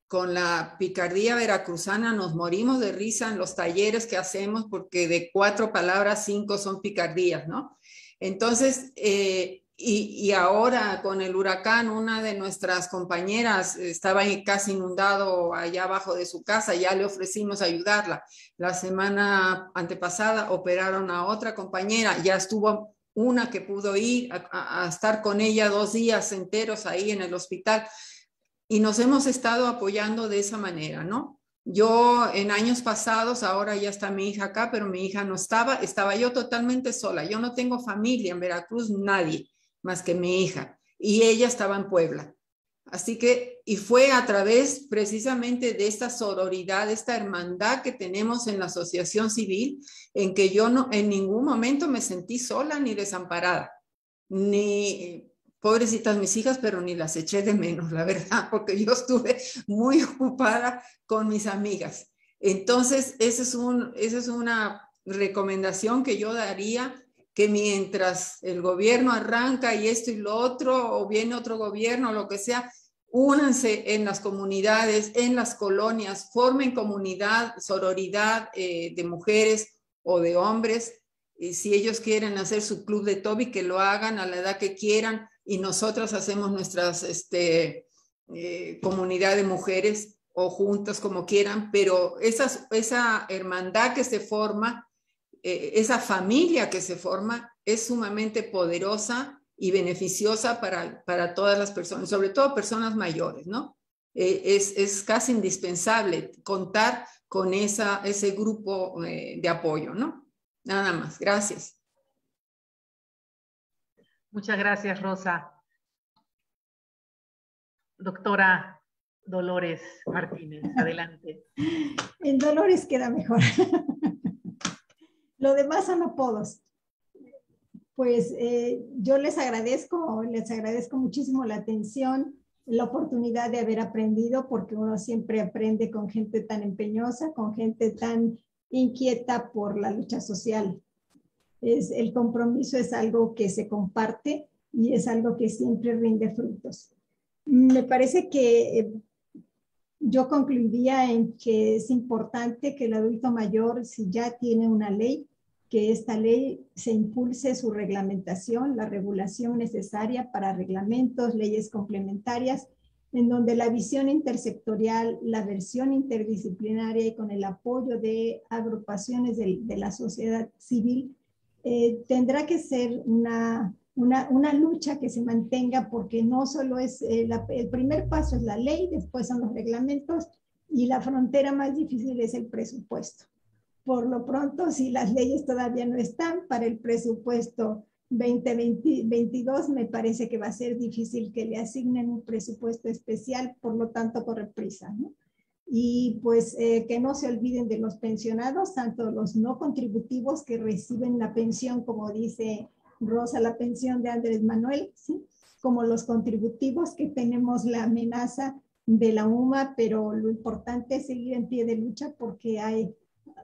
con la picardía veracruzana nos morimos de risa en los talleres que hacemos, porque de 4 palabras 5 son picardías, ¿no? Entonces, y ahora con el huracán, una de nuestras compañeras estaba casi inundado allá abajo de su casa, ya le ofrecimos ayudarla. La semana antepasada operaron a otra compañera, ya estuvo una que pudo ir a estar con ella 2 días enteros ahí en el hospital. Y nos hemos estado apoyando de esa manera, ¿no? Yo en años pasados, ahora ya está mi hija acá, pero mi hija no estaba yo totalmente sola. Yo no tengo familia en Veracruz, nadie más que mi hija. Y ella estaba en Puebla. Así que, y fue a través precisamente de esta sororidad, esta hermandad que tenemos en la asociación civil, en que yo no, en ningún momento me sentí sola ni desamparada, ni... Pobrecitas mis hijas, pero ni las eché de menos, la verdad, porque yo estuve muy ocupada con mis amigas. Entonces, esa es una recomendación que yo daría, que mientras el gobierno arranca y esto y lo otro, o viene otro gobierno, lo que sea, únanse en las comunidades, en las colonias, formen comunidad, sororidad de mujeres o de hombres. Y si ellos quieren hacer su club de Toby, que lo hagan a la edad que quieran, y nosotras hacemos nuestras comunidad de mujeres o juntas como quieran, pero esa hermandad que se forma, esa familia que se forma es sumamente poderosa y beneficiosa para todas las personas, sobre todo personas mayores, ¿no? Es casi indispensable contar con ese grupo de apoyo, ¿no? Nada más, gracias. Muchas gracias, Rosa. Doctora Dolores Martínez, adelante. En Dolores queda mejor. Lo demás son apodos. Pues yo les agradezco muchísimo la atención, la oportunidad de haber aprendido, porque uno siempre aprende con gente tan empeñosa, con gente tan inquieta por la lucha social. El compromiso es algo que se comparte y es algo que siempre rinde frutos. Me parece que yo concluiría en que es importante que el adulto mayor, si ya tiene una ley, que esta ley se impulse su reglamentación, la regulación necesaria para reglamentos, leyes complementarias, en donde la visión intersectorial, la versión interdisciplinaria y con el apoyo de agrupaciones de la sociedad civil, tendrá que ser una lucha que se mantenga, porque no solo es, el primer paso es la ley, después son los reglamentos, y la frontera más difícil es el presupuesto. Por lo pronto, si las leyes todavía no están para el presupuesto 2022, me parece que va a ser difícil que le asignen un presupuesto especial, por lo tanto, corre prisa, ¿no? Y pues que no se olviden de los pensionados, tanto los no contributivos que reciben la pensión, como dice Rosa, la pensión de Andrés Manuel, ¿sí? Como los contributivos, que tenemos la amenaza de la UMA, pero lo importante es seguir en pie de lucha, porque hay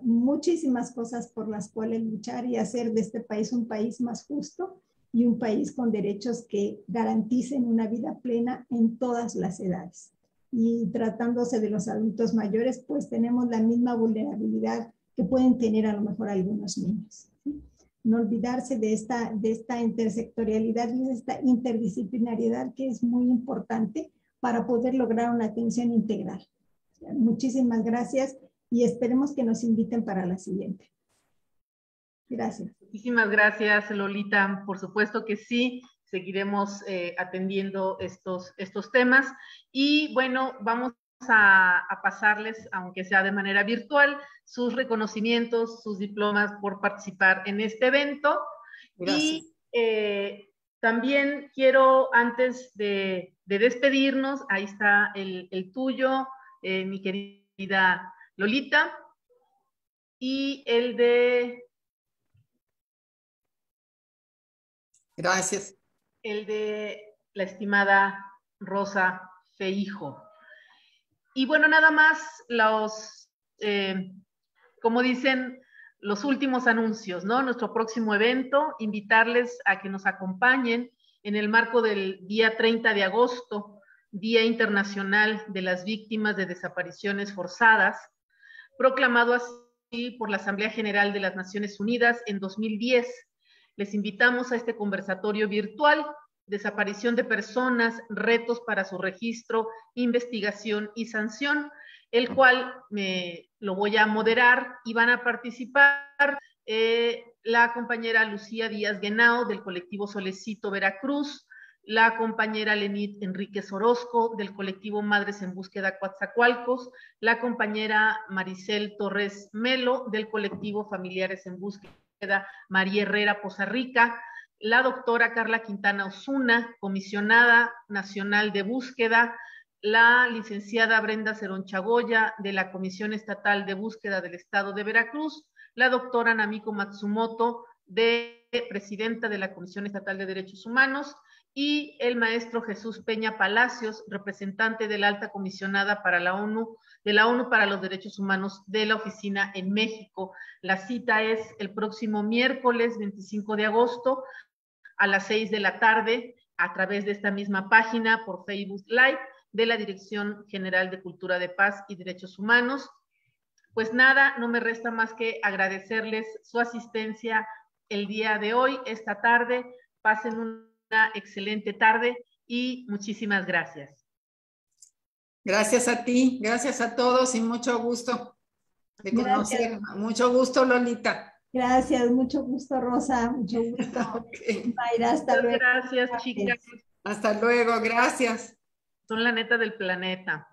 muchísimas cosas por las cuales luchar y hacer de este país un país más justo y un país con derechos que garanticen una vida plena en todas las edades. Y tratándose de los adultos mayores, pues tenemos la misma vulnerabilidad que pueden tener a lo mejor algunos niños. ¿Sí? No olvidarse de esta intersectorialidad y de esta interdisciplinariedad, que es muy importante para poder lograr una atención integral. Muchísimas gracias y esperemos que nos inviten para la siguiente. Gracias. Muchísimas gracias, Lolita. Por supuesto que sí, seguiremos atendiendo estos temas. Y bueno, vamos a pasarles, aunque sea de manera virtual, sus reconocimientos, sus diplomas por participar en este evento. Gracias. Y también quiero, antes de despedirnos, ahí está el tuyo, mi querida Lolita, y el de... Gracias. El de la estimada Rosa Feijo. Y bueno, nada más como dicen, los últimos anuncios, ¿no? Nuestro próximo evento, invitarles a que nos acompañen en el marco del día 30 de agosto, Día Internacional de las Víctimas de Desapariciones Forzadas, proclamado así por la Asamblea General de las Naciones Unidas en 2010. Les invitamos a este conversatorio virtual, Desaparición de personas, retos para su registro, investigación y sanción, el cual lo voy a moderar y van a participar la compañera Lucía Díaz Guenao del colectivo Solecito Veracruz, la compañera Lenit Enríquez Orozco del colectivo Madres en Búsqueda Coatzacoalcos, la compañera Maricel Torres Melo del colectivo Familiares en Búsqueda María Herrera Poza Rica, la doctora Carla Quintana Osuna, comisionada nacional de búsqueda, la licenciada Brenda Cerón Chagoya de la Comisión Estatal de Búsqueda del Estado de Veracruz, la doctora Namiko Matsumoto, presidenta de la Comisión Estatal de Derechos Humanos, y el maestro Jesús Peña Palacios, representante de la alta comisionada para la ONU, de la ONU para los Derechos Humanos de la oficina en México. La cita es el próximo miércoles 25 de agosto a las 6 de la tarde a través de esta misma página por Facebook Live de la Dirección General de Cultura de Paz y Derechos Humanos. Pues nada, no me resta más que agradecerles su asistencia el día de hoy, esta tarde. Pasen una excelente tarde y muchísimas gracias. Gracias a ti, gracias a todos y mucho gusto de conocer. Gracias. Mucho gusto, Lolita. Gracias, mucho gusto, Rosa, mucho gusto. Okay. Mayra, hasta luego. Gracias, chicas. Hasta luego, gracias. Son la neta del planeta.